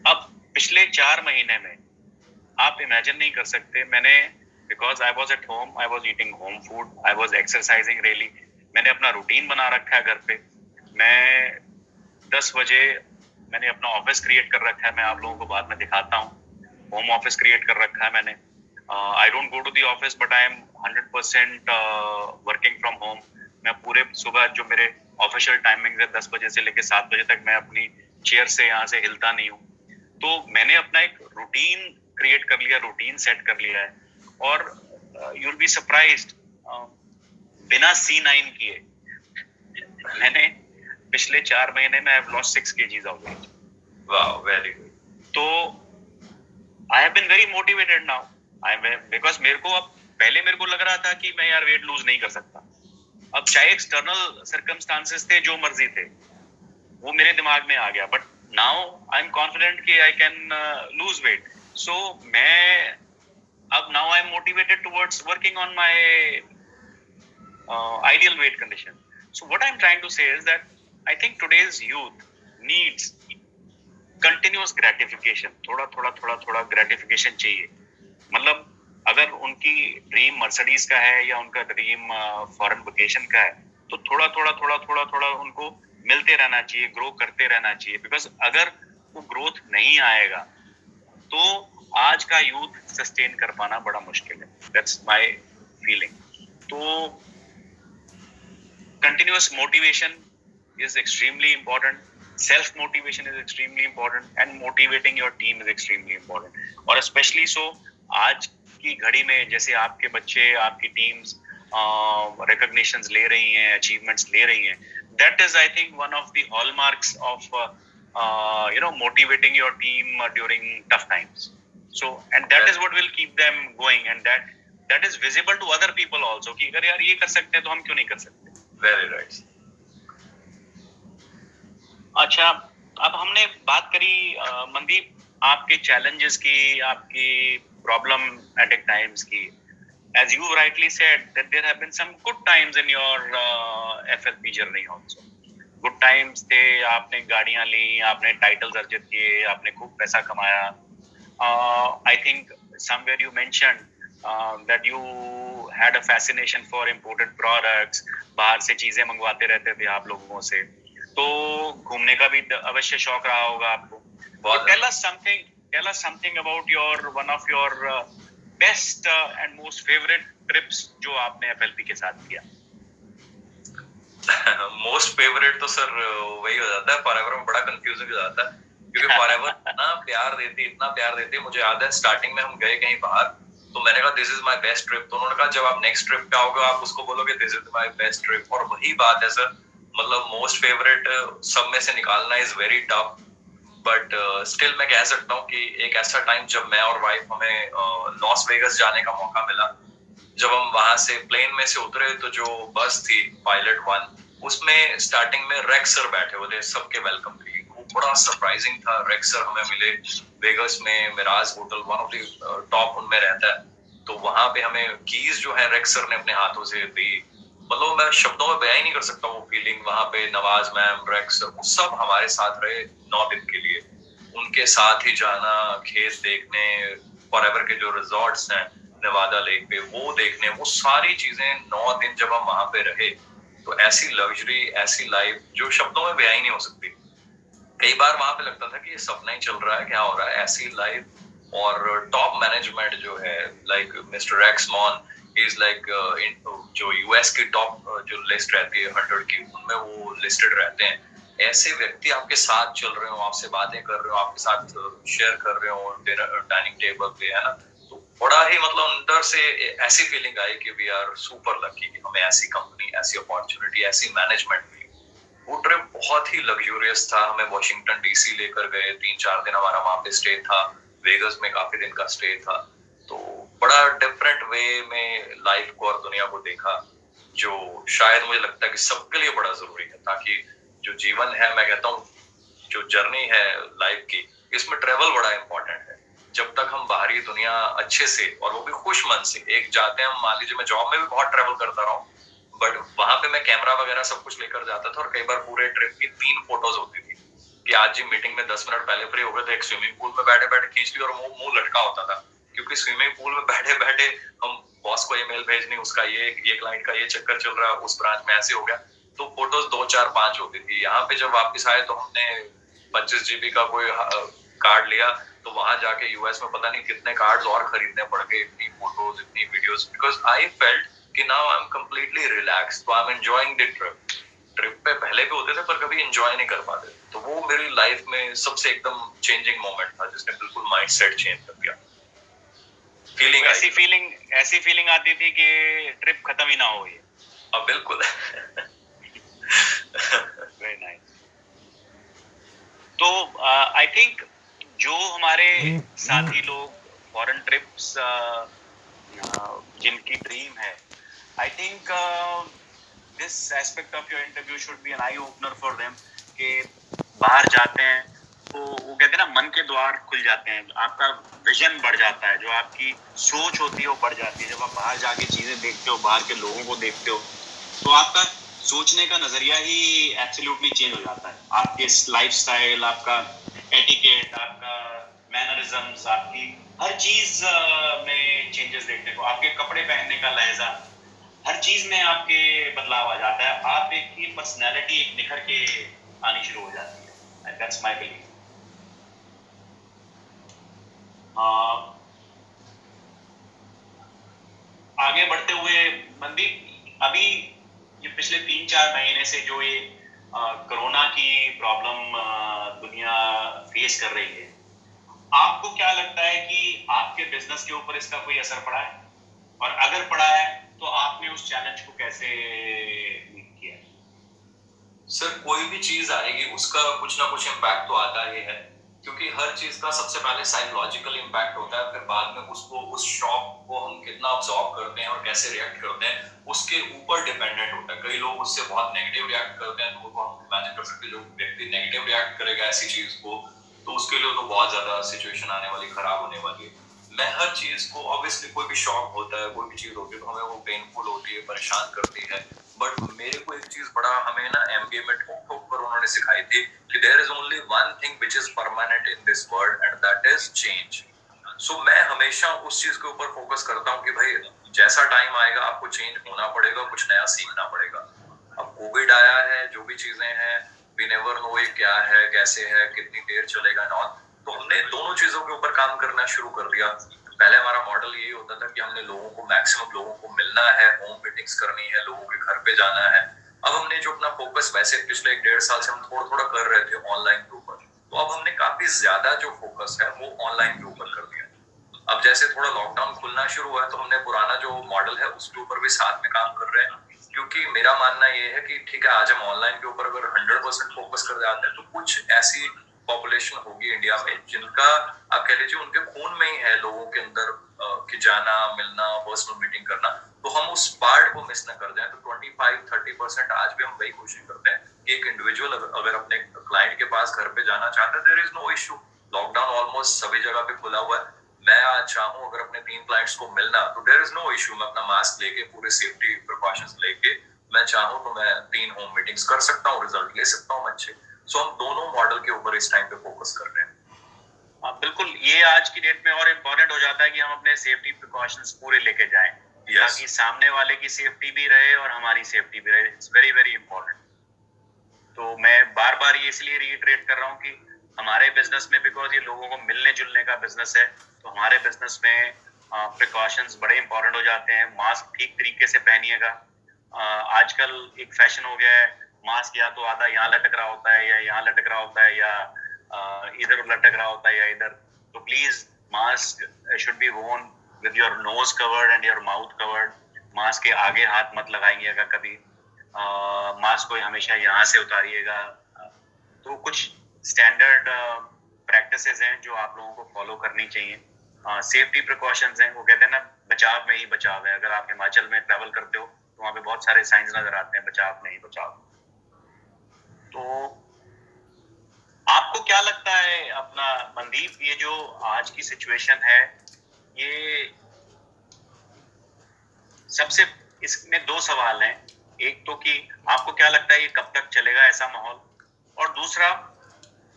अब पिछले 4 महीने में आप इमेजिन नहीं कर सकते, मैंने because I was at home, I was eating home food, I was exercising really. मैंने अपना रूटीन बना रखा है घर पे. मैं 10 बजे मैंने अपना ऑफिस क्रिएट कर रखा है. मैं आप लोगों को बाद में दिखाता हूँ. होम ऑफिस क्रिएट कर रखा है मैंने. I don't go to the office but I am 100% working from home. मैं पूरे सुबह जो मेरे ऑफिशियल टाइमिंग है 10 बजे से लेकर 7 बजे तक मैं अपनी चेयर से यहाँ से हिलता नहीं हूँ. तो मैंने अपना एक रूटीन क्रिएट कर लिया, रूटीन सेट कर लिया है. और यू विल बी सरप्राइज्ड, बिना C9 किए मैंने पिछले 4 महीने में I have lost 6 kgs of weight. Wow, very good. तो I have been very motivated now. I am, because मेरे को अब, पहले मेरे को लग रहा था कि मैं यार वेट लूज नहीं कर सकता. अब चाहे एक्सटर्नल सर्कमस्टांसेस थे, जो मर्जी थे, वो मेरे दिमाग में आ गया. But now I am confident कि आई कैन लूज वेट. सो मैं अब now I M motivated towards working on my ideal weight condition. So what I'm trying to say is that I think today's youth needs continuous gratification. थोड़ा gratification चाहिए. मतलब अगर उनकी dream Mercedes का है या उनका ड्रीम फॉरेन वेकेशन का है, तो थोड़ा उनको मिलते रहना चाहिए, ग्रो करते रहना चाहिए. बिकॉज अगर वो ग्रोथ नहीं आएगा तो आज का यूथ सस्टेन कर पाना बड़ा मुश्किल है. That's my feeling. तो continuous motivation is extremely important. Self motivation is extremely important, and motivating your team is extremely important. और especially so आज की घड़ी में, जैसे आपके बच्चे, आपकी टीम्स recognitions ले रही हैं, achievements ले रही हैं, that is I think one of the hallmarks of motivating your team during tough times. So and that is what will keep them going, and that is visible to other people also कि अगर यार ये कर सकते हैं तो हम क्यों नहीं कर सकते. Very right. अच्छा, अब हमने बात करी मनदीप आपके चैलेंजेस की, आपकी problematic times की. As you rightly said that there have been some good times in your FLP journey also. Good times थे, आपने गाड़ियां ली, आपने टाइटल्स अर्जित किए, आपने खूब पैसा कमाया. I think somewhere you mentioned that you had a fascination for imported products. बाहर से चीजें मंगवाते रहते थे आप लोगों से, तो घूमने का भी अवश्य शौक रहा होगा आपको. Tell us something about one of your best and most favorite trips जो आपने FLP के साथ किया. मोस्ट फेवरेट तो सर वही हो जाता है, फॉरएवर में बड़ा कंफ्यूजिंग हो जाता है, क्योंकि फॉरएवर इतना प्यार देती. मुझे याद है स्टार्टिंग में हम गए कहीं बाहर, तो मैंने कहा this is my best trip. तो उन्होंने कहा जब आप नेक्स्ट ट्रिप पे आओगे आप उसको बोलोगे this is my best trip. और वही बात है सर, मतलब मोस्ट फेवरेट सब में से निकालना is very tough. But still मैं कह सकता हूँ कि एक ऐसा टाइम जब मैं और वाइफ, हमें लॉस वेगस जाने का मौका मिला. जब हम वहां से प्लेन में से उतरे तो जो बस थी पायलट 1, उसमें स्टार्टिंग में रेक्स सर बैठे हुए थे सबके वेलकम के लिए. वो बड़ा सरप्राइजिंग था. रेक्स सर हमें मिले वेगस में, Mirage hotel, one of the top उनमें रहता है. तो वहां पे हमें कीज जो है रेक्स सर ने अपने हाथों से दी. मतलब मैं शब्दों में बयां ही नहीं कर सकता वो फीलिंग. वहां पे नवाज मैम, रेक्स सर, वो सब हमारे साथ रहे 9 दिन के लिए. उनके साथ ही जाना, खेत देखने, फॉरएवर के जो रिजॉर्ट्स हैं नेवादा लेक पे, वो देखने, वो सारी चीजें 9 दिन जब हम वहां पे रहे, तो ऐसी लग्जरी, ऐसी लाइफ जो शब्दों में बयां ही नहीं हो सकती. कई बार वहां पे लगता था कि ये सपना ही चल रहा है, क्या हो रहा है. ऐसी लाइफ. और टॉप मैनेजमेंट जो है, लाइक मिस्टर एक्स मॉन, इज लाइक जो यूएस की टॉप जो लिस्ट रहती है 100 की, उनमें वो लिस्टेड रहते हैं. ऐसे व्यक्ति आपके साथ चल रहे हो, आपसे बातें कर रहे हो, आपके साथ शेयर कर रहे हो डाइनिंग टेबल पे, है ना. तो बड़ा ही मतलब अंदर से ऐसी फीलिंग आई कि वी आर सुपर लकी कि हमें ऐसी कंपनी, ऐसी अपॉर्चुनिटी, ऐसी मैनेजमेंट मिली. वो ट्रिप बहुत ही लग्जूरियस था. हमें वॉशिंगटन डीसी लेकर गए, 3-4 दिन हमारा वहां पे स्टे था. वेगस में काफी दिन का स्टे था. तो बड़ा डिफरेंट वे में लाइफ को और दुनिया को देखा, जो शायद मुझे लगता है कि सबके लिए बड़ा जरूरी है. ताकि जो जीवन है, मैं कहता हूँ जो जर्नी है लाइफ की, इसमें ट्रेवल बड़ा इंपॉर्टेंट है. जब तक हम बाहरी दुनिया अच्छे से, और वो भी खुश मन से, एक जाते हैं, मान लीजिए मैं जॉब में भी बहुत ट्रेवल करता रहा हूँ, बट वहां पे मैं कैमरा वगैरह सब कुछ लेकर जाता था. और कई बार पूरे ट्रिप की 3 फोटोज होती थी कि आज जी मीटिंग में 10 मिनट पहले फ्री हो गए थे, एक स्विमिंग पूल में बैठे बैठे खींच ली, और मुंह लटका होता था क्योंकि स्विमिंग पूल में बैठे बैठे हम बॉस को ईमेल भेजनी, उसका ये क्लाइंट का ये चक्कर चल रहा है, उस ब्रांच में ऐसे हो गया, तो फोटोज 2 4 5 होती थी। यहाँ पे जब वापस आए तो हमने 25 GB का कोई कार्ड लिया, तो वहां जाके यूएस में पता नहीं कितने कार्ड्स और खरीदने पड़ गए, इतनी फोटोज इतनी वीडियोस, बिकॉज आई फेल्ट कि now I am completely relax, तो I am enjoying the trip. Trip पे पहले भी होते थे पर कभी एंजॉय नहीं कर पाते, तो वो मेरी लाइफ में सबसे एकदम चेंजिंग मोमेंट था, जिसने बिल्कुल माइंड सेट चेंज कर दिया। फीलिंग ऐसी फीलिंग आती थी कि ट्रिप खत्म ही ना हो ये। अब बिल्कुल। Very nice. तो आई थिंक जो हमारे साथी लोग फॉरेन ट्रिप्स जिनकी ड्रीम है, I think this aspect of your interview should be an eye opener for them कि बाहर जाते हैं तो वो कहते हैं ना, मन के द्वार खुल जाते हैं, आपका विजन बढ़ जाता है, जो आपकी सोच होती है वो बढ़ जाती है। जब आप बाहर जाके चीजें देखते हो, बाहर के लोगों को देखते हो, तो आपका सोचने का नजरिया ही एब्सोल्युटली चेंज हो जाता है। आपके लाइफस्टाइल, आपका एटिकेट, आपका मैनरिज्म्स, आपकी हर चीज में चेंजेस देखने को, आपके कपड़े पहनने का लहजा, हर चीज में आपके बदलाव आ जाता है। आप एक की पर्सनैलिटी एक निखर के आनी शुरू हो जाती है। That's my belief. आगे बढ़ते हुए मनदीप, अभी ये पिछले 3-4 महीने से जो ये कोरोना की प्रॉब्लम दुनिया फेस कर रही है, आपको क्या लगता है कि आपके बिजनेस के ऊपर इसका कोई असर पड़ा है? और अगर पड़ा है तो आपने उस चैलेंज को कैसे मीट किया? सर, कोई भी चीज आएगी उसका कुछ ना कुछ इम्पैक्ट तो आता ही है, क्योंकि हर चीज का सबसे पहले साइकोलॉजिकल इम्पैक्ट होता है, फिर बाद में उसको, उस शॉक को हम कितना ऑब्जॉर्व करते हैं और कैसे रिएक्ट करते हैं उसके ऊपर डिपेंडेंट होता है। कई लोग उससे बहुत नेगेटिव रिएक्ट करते हैं, तो वो हम इमेजिन कर सकते हैं, जो व्यक्ति नेगेटिव रिएक्ट करेगा ऐसी चीज को, तो उसके लिए तो बहुत ज्यादा सिचुएशन आने वाली, खराब होने वाली है। मैं हर चीज को, ऑब्वियसली कोई भी शॉक होता है, कोई भी चीज होती है तो हमें वो पेनफुल होती है, परेशान करती है, बट मेरे को एक चीज बड़ा हमें ना एमबीए में ठोक ठोक कर उन्होंने सिखाई थी कि there is only one thing which is permanent in this world and that is change. So मैं हमेशा उस चीज के ऊपर फोकस करता हूँ कि भाई जैसा टाइम आएगा आपको चेंज होना पड़ेगा, कुछ नया सीखना पड़ेगा। अब कोविड आया है, जो भी चीजें हैं, वी नेवर नो ये क्या है, कैसे है, कितनी देर चलेगा नॉन, तो हमने दोनों चीजों के ऊपर काम करना शुरू कर दिया। पहले हमारा मॉडल यही होता था कि हमने लोगों को, मैक्सिमम लोगों को मिलना है, होम मीटिंग्स करनी है, लोगों के घर पे जाना है। अब हमने जो अपना फोकस, वैसे पिछले 1-1.5 साल से हम थोड़ा थोड़ा कर रहे थे ऑनलाइन के ऊपर, तो अब हमने काफी ज्यादा जो फोकस है वो ऑनलाइन के ऊपर कर दिया। अब जैसे थोड़ा लॉकडाउन खुलना शुरू हुआ है तो हमने पुराना जो मॉडल है उसके ऊपर भी साथ में काम कर रहे हैं, क्योंकि मेरा मानना ये है कि ठीक है, आज हम ऑनलाइन के ऊपर अगर 100% फोकस कर जाते हैं तो कुछ ऐसी पॉपुलेशन होगी इंडिया में जिनका, आप कह लीजिए, उनके खून में ही है, लोगों के अंदर कि जाना, मिलना, पर्सनल मीटिंग करना, तो हम उस पार्ट को मिस न कर जाए। तो 25-30% आज भी हम वही कोशिश करते हैं कि एक इंडिविजुअल अगर अपने क्लाइंट के पास घर पे जाना चाहता है, there is no issue, lockdown almost सभी जगह पे खुला हुआ है। मैं आज चाहूं अगर अपने 3 क्लाइंट्स को मिलना, तो देयर इज नो इशू, मैं अपना मास्क लेके, पूरे सेफ्टी प्रिकॉशंस लेके, मैं चाहूं तो मैं 3 होम मीटिंग्स कर सकता हूं, रिजल्ट ले सकता हूं अच्छे। सो हम दोनों मॉडल के ऊपर इस टाइम पे फोकस कर रहे हैं। बिल्कुल, ये आज की डेट में और इम्पोर्टेंट हो जाता है कि हम अपने सेफ्टी प्रिकॉशंस पूरे लेके जाएं, ताकि सामने वाले की सेफ्टी भी रहे और हमारी सेफ्टी भी रहे। It's very very important. तो मैं बार बार ये इसलिए रीइटरेट कर रहा हूँ कि हमारे बिजनेस में, बिकॉज ये लोगों को मिलने जुलने का बिजनेस है, तो हमारे बिजनेस में प्रिकॉशंस बड़े इंपॉर्टेंट हो जाते हैं। मास्क ठीक तरीके से पहनिएगा। आजकल एक फैशन हो गया है, मास्क या तो आधा यहाँ लटक रहा होता है या यहाँ लटक रहा होता है या इधर लटक रहा होता है या इधर। तो please mask should be worn with your nose covered and your mouth covered. Mask के आगे हाथ मत लगाइएगा कभी। मास्क को हमेशा यहाँ से उतारिएगा। तो कुछ स्टैंडर्ड प्रैक्टिसेस हैं जो आप लोगों को फॉलो करनी चाहिए। सेफ्टी प्रिकॉशंस हैं, वो कहते हैं ना, बचाव में ही बचाव है। अगर आप हिमाचल में ट्रैवल करते हो तो वहाँ पे बहुत सारे साइंस नजर आते हैं, बचाव में ही बचाव। तो आपको क्या लगता है अपना मनदीप, ये जो आज की सिचुएशन है, ये सबसे, इसमें 2 सवाल हैं। एक तो कि आपको क्या लगता है ये कब तक चलेगा ऐसा माहौल, और दूसरा,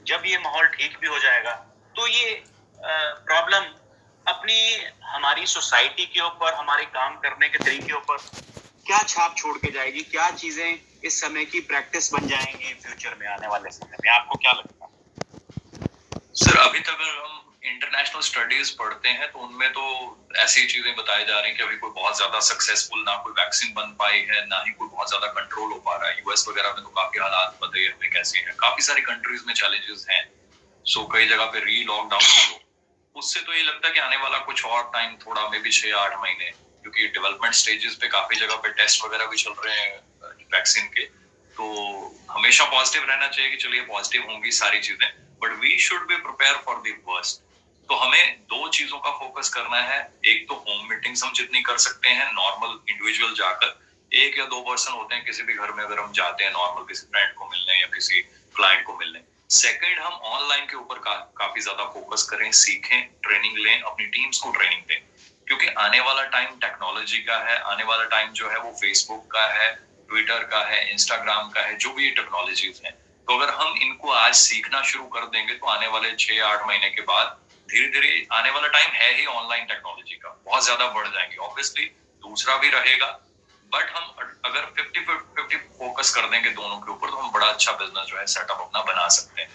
जब ये माहौल ठीक भी हो जाएगा तो ये प्रॉब्लम अपनी हमारी सोसाइटी के ऊपर, हमारे काम करने के तरीके ऊपर क्या छाप छोड़ के जाएगी, क्या चीजें इस समय की प्रैक्टिस बन जाएंगी फ्यूचर में, आने वाले समय में, आपको क्या लगता है? सर अभी तक अगर हम इंटरनेशनल स्टडीज पढ़ते हैं तो उनमें तो ऐसी चीजें बताई जा रही हैं कि अभी कोई बहुत ज्यादा सक्सेसफुल ना कोई वैक्सीन बन पाई है, ना ही कोई बहुत ज्यादा कंट्रोल हो पा रहा है। यूएस वगैरह में तो काफी हालात पता ही हमें कैसे हैं, काफी सारी कंट्रीज में चैलेंजेस हैं। सो कई जगह पे री लॉकडाउन हो, उससे तो ये लगता है कि आने वाला कुछ और टाइम थोड़ा मे बी 6-8 महीने, क्योंकि डेवलपमेंट स्टेजेस पे काफी जगह पे टेस्ट वगैरह भी चल रहे हैं वैक्सीन के। तो हमेशा पॉजिटिव रहना चाहिए कि चलिए पॉजिटिव होंगी सारी चीजें, but we should be prepare for the worst. तो हमें दो चीजों का फोकस करना है। एक तो होम मीटिंग्स हम जितनी कर सकते हैं नॉर्मल इंडिविजुअल जाकर, 1 या 2 पर्सन होते हैं किसी भी घर में, अगर हम जाते हैं नॉर्मल किसी फ्रेंड को मिलने या किसी क्लाइंट को मिलने। सेकंड, हम ऑनलाइन के ऊपर काफी ज्यादा फोकस करें, सीखें, ट्रेनिंग लें, अपनी टीम्स को ट्रेनिंग दें, क्योंकि आने वाला टाइम टेक्नोलॉजी का है। आने वाला टाइम जो है वो फेसबुक का है, ट्विटर का है, इंस्टाग्राम का है, जो भी टेक्नोलॉजीज हैं। तो अगर हम इनको आज सीखना शुरू कर देंगे तो आने वाले 6-8 महीने के बाद धीरे धीरे आने वाला टाइम है ही ऑनलाइन टेक्नोलॉजी का, बहुत ज्यादा बढ़ जाएंगे। ऑब्वियसली दूसरा भी रहेगा, बट हम अगर 50-50 फोकस कर देंगे दोनों के ऊपर तो हम बड़ा अच्छा बिजनेस जो है सेटअप अपना बना सकते हैं।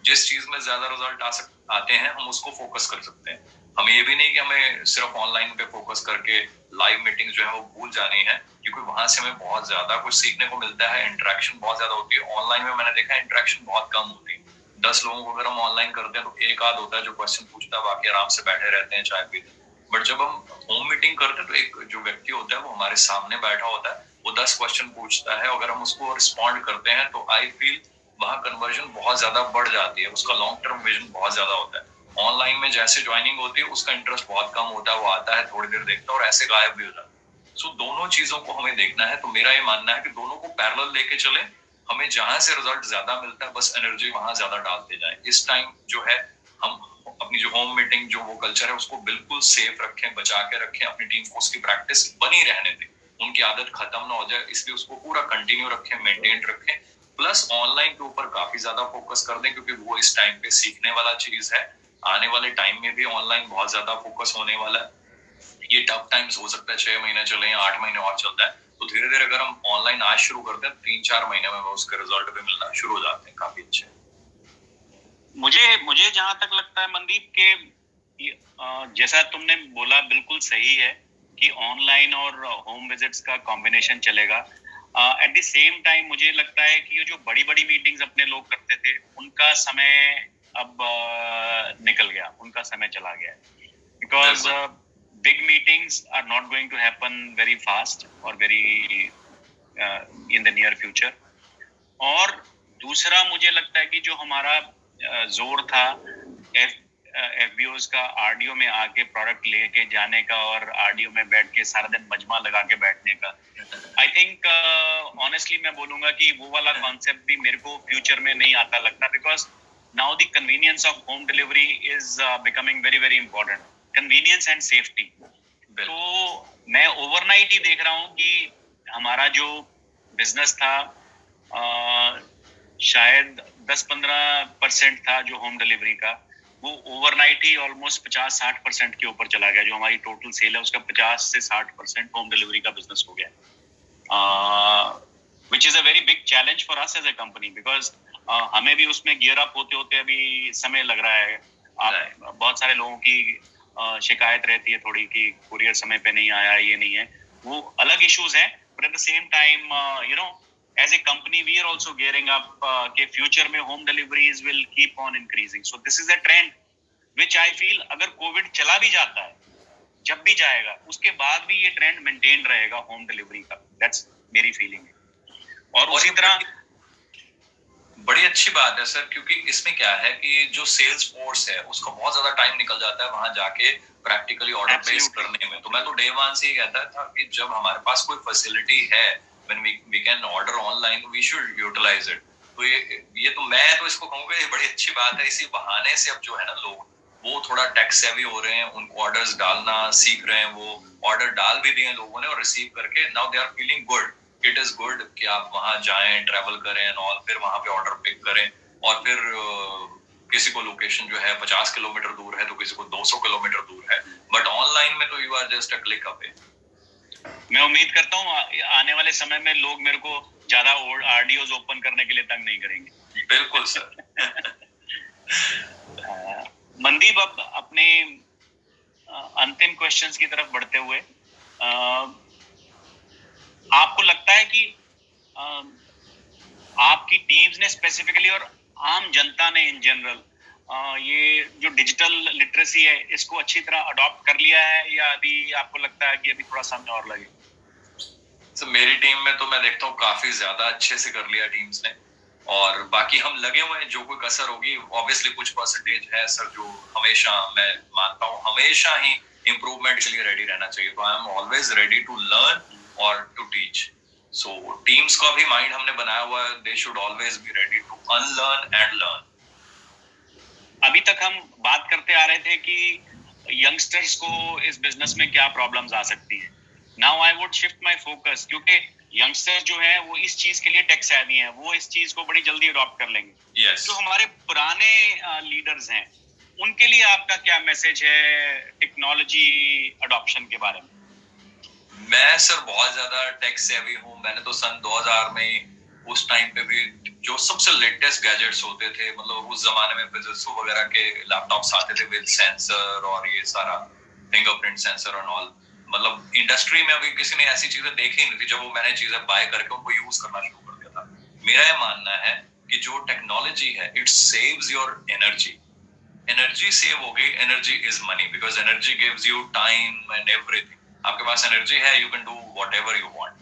जिस चीज में ज्यादा रिजल्ट आते हैं हम उसको फोकस कर सकते हैं। हमें ये भी नहीं कि हमें सिर्फ ऑनलाइन पे फोकस करके लाइव मीटिंग जो है वो भूल जानी है, क्योंकि वहां से हमें बहुत ज्यादा कुछ सीखने को मिलता है, इंटरेक्शन बहुत ज्यादा होती है। ऑनलाइन में मैंने देखा है इंटरेक्शन बहुत कम होती है। 10 लोगों को अगर हम ऑनलाइन करते हैं तो एक आध होता है जो क्वेश्चन पूछता है, बाकी आराम से बैठे रहते हैं चाय पीते। बट जब हम होम मीटिंग करते हैं तो एक जो व्यक्ति होता है वो हमारे सामने बैठा होता है, वो 10 क्वेश्चन पूछता है, अगर हम उसको रिस्पॉन्ड करते हैं तो आई फील वहां कन्वर्जन बहुत ज्यादा बढ़ जाती है, उसका लॉन्ग टर्म विजन बहुत ज्यादा होता है। ऑनलाइन में जैसे ज्वाइनिंग होती है उसका इंटरेस्ट बहुत कम होता है, वो आता है थोड़ी देर देखता है और ऐसे गायब भी हो जाता है। सो दोनों चीजों को हमें देखना है। तो मेरा ये मानना है कि दोनों को पैरेलल लेके चले, हमें जहां से रिजल्ट ज्यादा मिलता है बस एनर्जी वहां ज्यादा डालते जाए। इस टाइम जो है हम अपनी जो होम मीटिंग जो वो कल्चर है उसको बिल्कुल सेफ रखें, बचा के रखें, अपनी टीम को उसकी प्रैक्टिस बनी रहने दें, उनकी आदत खत्म ना हो जाए, इसलिए उसको पूरा कंटिन्यू रखें, मेंटेन रखें। प्लस ऑनलाइन के ऊपर काफी ज्यादा फोकस कर दें, क्योंकि वो इस टाइम पे सीखने वाला चीज है। आने वाले टाइम में भी ऑनलाइन बहुत ज्यादा फोकस होने वाला है। ये टफ टाइम्स हो सकता है 6 महीने चले या 8 महीने और चलता है, तो धीरे धीरे अगर हम ऑनलाइन आज शुरू करते हैं 3-4 महीने में उसके रिजल्ट भी मिलना शुरू हो जाते हैं काफी अच्छे। मुझे मुझे जहां तक लगता है मनदीप के, जैसा तुमने बोला बिल्कुल सही है कि ऑनलाइन और होम विजिट्स का कॉम्बिनेशन चलेगा। एट द सेम टाइम मुझे लगता है कि ये जो बड़ी बड़ी मीटिंग्स अपने लोग करते थे उनका समय अब निकल गया, उनका समय चला गया, because big meetings are not going to happen very fast or very in the near future. और दूसरा मुझे लगता है कि जो हमारा जोर था एफबीओज का आरडीओ में आके प्रोडक्ट लेके जाने का और आरडीओ में बैठ के सारा दिन मजमा लगा के बैठने का, आई थिंक ऑनेस्टली मैं बोलूंगा कि वो वाला कॉन्सेप्ट भी मेरे को फ्यूचर में नहीं आता लगता, because now the convenience of home delivery is becoming very very important, convenience and safety. तो मैं ओवरनाइट ही देख रहा हूँ कि हमारा जो बिजनेस था शायद 10-15% था जो होम डिलीवरी का, वो ओवरनाइट ही ऑलमोस्ट 50-60% के ऊपर चला गया। जो हमारी टोटल सेल है उसका 50 से 60% होम डिलीवरी का बिजनेस हो गया, which is a very big challenge for us as a company, because हमें भी उसमें गियर अप होते होते अभी समय लग रहा है। बहुत सारे लोगों की शिकायत रहती है थोड़ी कि कुरियर समय पे नहीं आया, ये नहीं है, वो अलग इश्यूज हैं, but at the same time you know as a company we are also gearing up के future में home deliveries will keep on increasing, so this is a trend which I feel अगर Covid चला भी जाता है, जब भी जाएगा उसके बाद भी ये ट्रेंड मेंटेन रहेगा होम डिलीवरी का, दैट्स मेरी फीलिंग है। और उसी तरह बड़ी अच्छी बात है सर, क्योंकि इसमें क्या है कि जो सेल्स फोर्स है उसका बहुत ज्यादा टाइम निकल जाता है वहां जाके प्रैक्टिकली ऑर्डर प्लेस करने में। तो मैं तो डे वन से ही कहता था कि जब हमारे पास कोई फैसिलिटी है when we can order online, we should utilize it। तो ये तो मैं तो इसको कहूंगा ये बड़ी अच्छी बात है। इसी बहाने से अब जो है ना लोग वो थोड़ा टेक सेवी हो रहे हैं, उनको ऑर्डर्स डालना सीख रहे हैं, वो ऑर्डर डाल भी दिए लोगों ने और रिसीव करके now they are feeling good. It is good कि आप वहां जाएं, ट्रैवल करें और फिर वहां पे ऑर्डर पिक करें और फिर किसी को लोकेशन जो है 50 किलोमीटर दूर है तो किसी को 200 किलोमीटर दूर है, बट ऑनलाइन में तो you are just a click away. मैं उम्मीद करता हूँ आने वाले समय में लोग मेरे को ज्यादा आरडीओज ओपन करने के लिए तंग नहीं करेंगे। बिल्कुल सर। मनदीप, अब अपने अंतिम क्वेश्चंस की तरफ बढ़ते हुए, आपको लगता है कि आपकी टीम्स ने स्पेसिफिकली और आम जनता ने इन जनरल ये जो डिजिटल लिटरेसी है इसको अच्छी तरह अडॉप्ट कर लिया है, या अभी आपको लगता है कि अभी थोड़ा समय और लगे? सर मेरी टीम में तो मैं देखता हूँ काफी ज्यादा अच्छे से कर लिया टीम्स ने, और बाकी हम लगे हुए हैं। जो कोई कसर होगी ऑब्वियसली कुछ परसेंटेज है सर जो हमेशा, मैं मानता हूँ हमेशा ही इम्प्रूवमेंट के लिए रेडी रहना चाहिए। तो I am always ready to learn और टू टीच। सो टीम्स का भी माइंड हमने बनाया हुआ है, they should always be ready to unlearn and learn. अभी तक हम बात करते आ रहे थे कि यंगस्टर्स को इस बिजनेस में क्या प्रॉब्लम्स आ सकती है। Now I would shift my focus, क्योंकि यंगस्टर्स जो है वो इस चीज के लिए टेक savvy हैं, वो इस चीज को बड़ी जल्दी अडॉप्ट कर लेंगे। yes. जो हमारे पुराने लीडर्स हैं उनके लिए आपका क्या मैसेज है टेक्नोलॉजी अडॉप्शन के बारे में? मैं सर बहुत ज्यादा टेक सेवी हूँ। मैंने तो सन 2000 में उस टाइम पे भी जो सबसे लेटेस्ट गैजेट्स होते थे, मतलब उस जमाने में Fujitsu वगैरह के लैपटॉप्स आते थे विद सेंसर और ये सारा फिंगरप्रिंट सेंसर और ऑल, मतलब इंडस्ट्री में अभी किसी ने ऐसी चीजें देखी नहीं थी। जब वो मैंने चीजें बाय करके उनको यूज करना शुरू कर दिया था। मेरा ये मानना है कि जो टेक्नोलॉजी है it saves your energy. Energy save हो गई, energy is money, because energy gives you time and everything. आपके पास एनर्जी है, you can do whatever you want.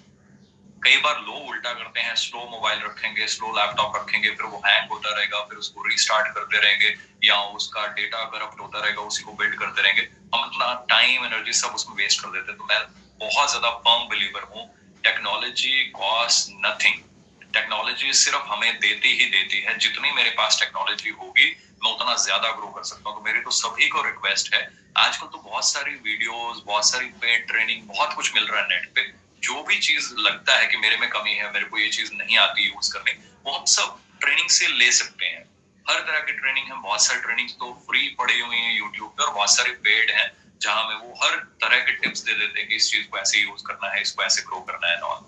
कई बार लोग उल्टा करते हैं, स्लो मोबाइल रखेंगे, स्लो लैपटॉप रखेंगे, फिर वो हैंग होता रहेगा, फिर उसको रीस्टार्ट करते रहेंगे या उसका डेटा करप्ट होता रहेगा, उसी को बिल्ड करते रहेंगे। हम अपना टाइम एनर्जी सब उसमें वेस्ट कर देते हैं। तो मैं बहुत ज्यादा फर्म बिलीवर हूँ, टेक्नोलॉजी कॉस्ट नथिंग। टेक्नोलॉजी सिर्फ हमें देती ही देती है। जितनी मेरे पास टेक्नोलॉजी होगी मैं उतना ज्यादा ग्रो कर सकता हूँ। तो मेरी तो सभी को रिक्वेस्ट है, आजकल तो बहुत सारी वीडियोस, बहुत सारी पेड ट्रेनिंग, बहुत कुछ मिल रहा है नेट पे। जो भी चीज लगता है कि मेरे में कमी है, मेरे को ये चीज नहीं आती यूज करने, वो हम सब ट्रेनिंग से ले सकते हैं। हर तरह की ट्रेनिंग है, बहुत सारी ट्रेनिंग तो फ्री पड़ी हुई है यूट्यूब पे, और बहुत सारी पेड है जहां में वो हर तरह के टिप्स दे देते हैं कि इस चीज को ऐसे यूज करना है, इसको ऐसे ग्रो करना है। और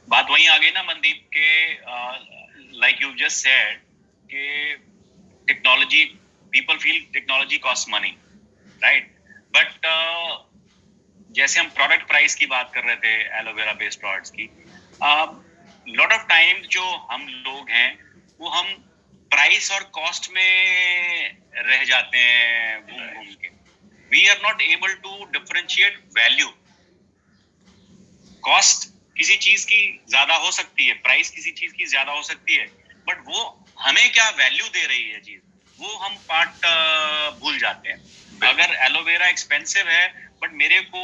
बात वहीं आ गई ना मनदीप के, लाइक यू जस्ट सेड कि technology, people feel technology cost money, right? But जैसे हम प्रोडक्ट प्राइस की बात कर रहे थे एलोवेरा बेस्ड प्रोडक्ट्स की, लॉट ऑफ टाइम जो हम लोग हैं वो हम प्राइस और कॉस्ट में रह जाते हैं घूम घूम के। We are not able to differentiate value. Cost किसी चीज की ज्यादा हो सकती है, प्राइस किसी चीज की ज्यादा हो सकती है, बट वो हमें क्या वैल्यू दे रही है चीज, वो हम पार्ट भूल जाते हैं। अगर एलोवेरा एक्सपेंसिव है बट मेरे को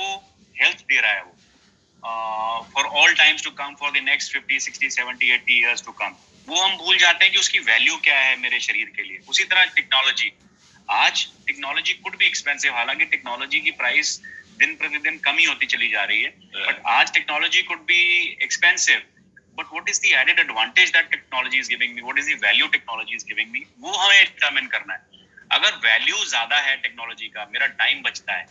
हेल्थ दे रहा है वो for all times to come, for the next 50 60 70 80 years to come, वो हम भूल जाते हैं कि उसकी वैल्यू क्या है मेरे शरीर के लिए। उसी तरह टेक्नोलॉजी, आज टेक्नोलॉजी कुड बी एक्सपेंसिव, हालांकि टेक्नोलॉजी की प्राइस दिन प्रतिदिन कमी होती चली जा रही है, बट आज technology could be expensive, but what is the added advantage that technology is giving me, what is the value technology is giving me, वो हमें डिटरमिन करना है। अगर वैल्यू ज्यादा है टेक्नोलॉजी का, मेरा टाइम बचता है,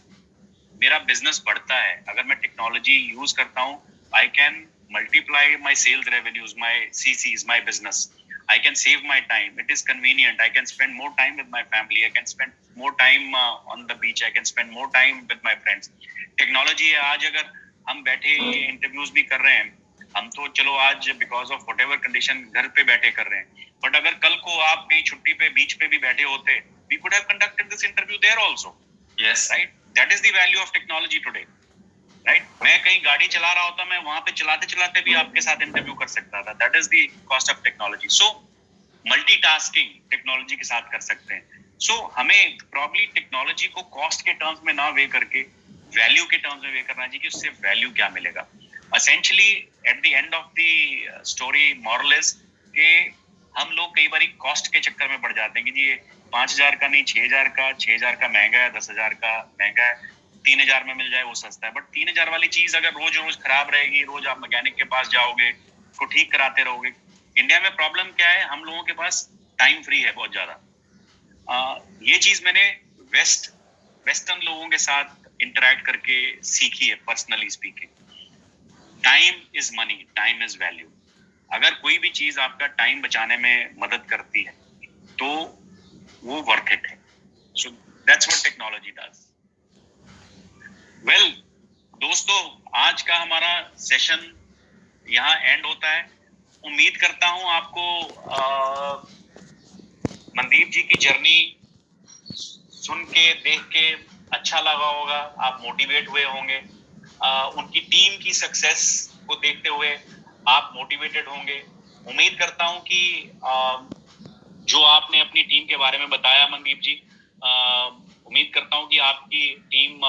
मेरा बिजनेस बढ़ता है, अगर मैं टेक्नोलॉजी यूज करता हूँ, I can multiply my sales revenues, my CCs, my business, I can save my time, it is convenient, I can spend more time with my family, I can spend more time on the beach, I can spend more time with my friends. Technology है, आज अगर हम बैठे interviews भी कर रहे हैं, हम तो चलो आज बिकॉज ऑफ व्हाटएवर कंडीशन घर पे बैठे कर रहे हैं, बट अगर कल को आप कहीं छुट्टी पे बीच पे भी बैठे होते, we could have conducted this interview there also. Yes. Right? That is the value of technology today. Right? मैं कहीं गाड़ी चला रहा होता, मैं वहां पे चलाते चलाते भी आपके साथ इंटरव्यू कर सकता था. That is the cost of technology. So multitasking technology के साथ कर सकते हैं. So हमें प्रॉब्ली टेक्नोलॉजी को कॉस्ट के टर्म्स में ना वे करके वैल्यू के टर्म्स में वे करना चाहिए कि उससे वैल्यू क्या मिलेगा. Essentially at the end of the story moral is कि हम लोग कई बार कॉस्ट के चक्कर में पड़ जाते हैं कि जी 5,000 का नहीं 6,000 का, 6,000 का महंगा है, 10,000 का महंगा है, 3,000 में मिल जाए वो सस्ता है. बट 3,000 वाली चीज अगर रोज रोज खराब रहेगी, रोज आप मैकेनिक के पास जाओगे, उसको ठीक कराते रहोगे. इंडिया में प्रॉब्लम क्या है, हम लोगों के पास टाइम फ्री है बहुत ज्यादा। ये चीज मैंने वेस्टर्न लोगों के साथ इंटरेक्ट करके सीखी है, personally speaking. Time is money, time is value. अगर कोई भी चीज आपका टाइम बचाने में मदद करती है तो वो वर्थ इट है। So that's what technology does. Well दोस्तों, आज का हमारा सेशन यहाँ एंड होता है। उम्मीद करता हूं आपको मनदीप जी की जर्नी सुन के, देख के अच्छा लगा होगा, आप मोटिवेट हुए होंगे। उनकी टीम की सक्सेस को देखते हुए आप मोटिवेटेड होंगे। उम्मीद करता हूं कि जो आपने अपनी टीम के बारे में बताया मनदीप जी, उम्मीद करता हूं कि आपकी टीम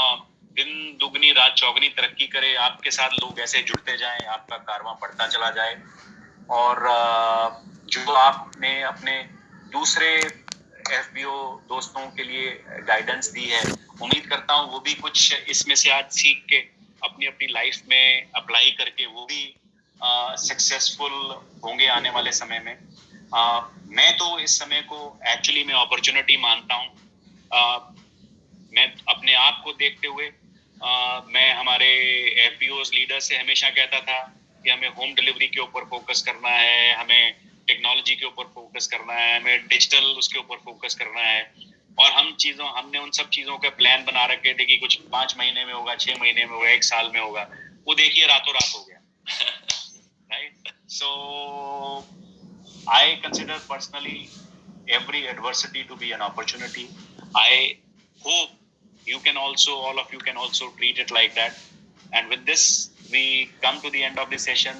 दिन दुगनी रात चौगनी तरक्की करे, आपके साथ लोग ऐसे जुड़ते जाएं, आपका कारवां बढ़ता चला जाए। और जो आपने अपने दूसरे FBO दोस्तों के लिए गाइडेंस दी है, उम्मीद करता हूँ वो भी कुछ इसमें से आज सीख के अपनी अपनी लाइफ में अप्लाई करके वो भी सक्सेसफुल होंगे आने वाले समय में। मैं तो इस समय को एक्चुअली मैं अपॉर्चुनिटी मानता हूँ। मैं अपने आप को देखते हुए मैं हमारे FBOs लीडर से हमेशा कहता था कि हमें होम डिलीवरी के ऊपर फोकस करना है, हमें टेक्नोलॉजी के ऊपर फोकस करना है, हमें डिजिटल उसके ऊपर फोकस करना है। और हमने उन सब चीजों का प्लान बना रखे थे कि कुछ 5 महीने में होगा, 6 महीने में होगा, 1 साल में होगा। वो देखिए रातों रात हो गया। Right? So I consider personally every adversity to be an opportunity. I hope you can also, all of you can also treat it like that. And with this, we come to the end of the session.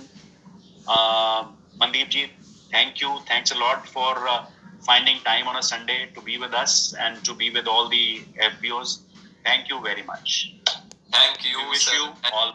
Mandeep ji, thank you. Thanks a lot for finding time on a Sunday to be with us and to be with all the FBOs. Thank you very much. Thank you, We wish sir. you all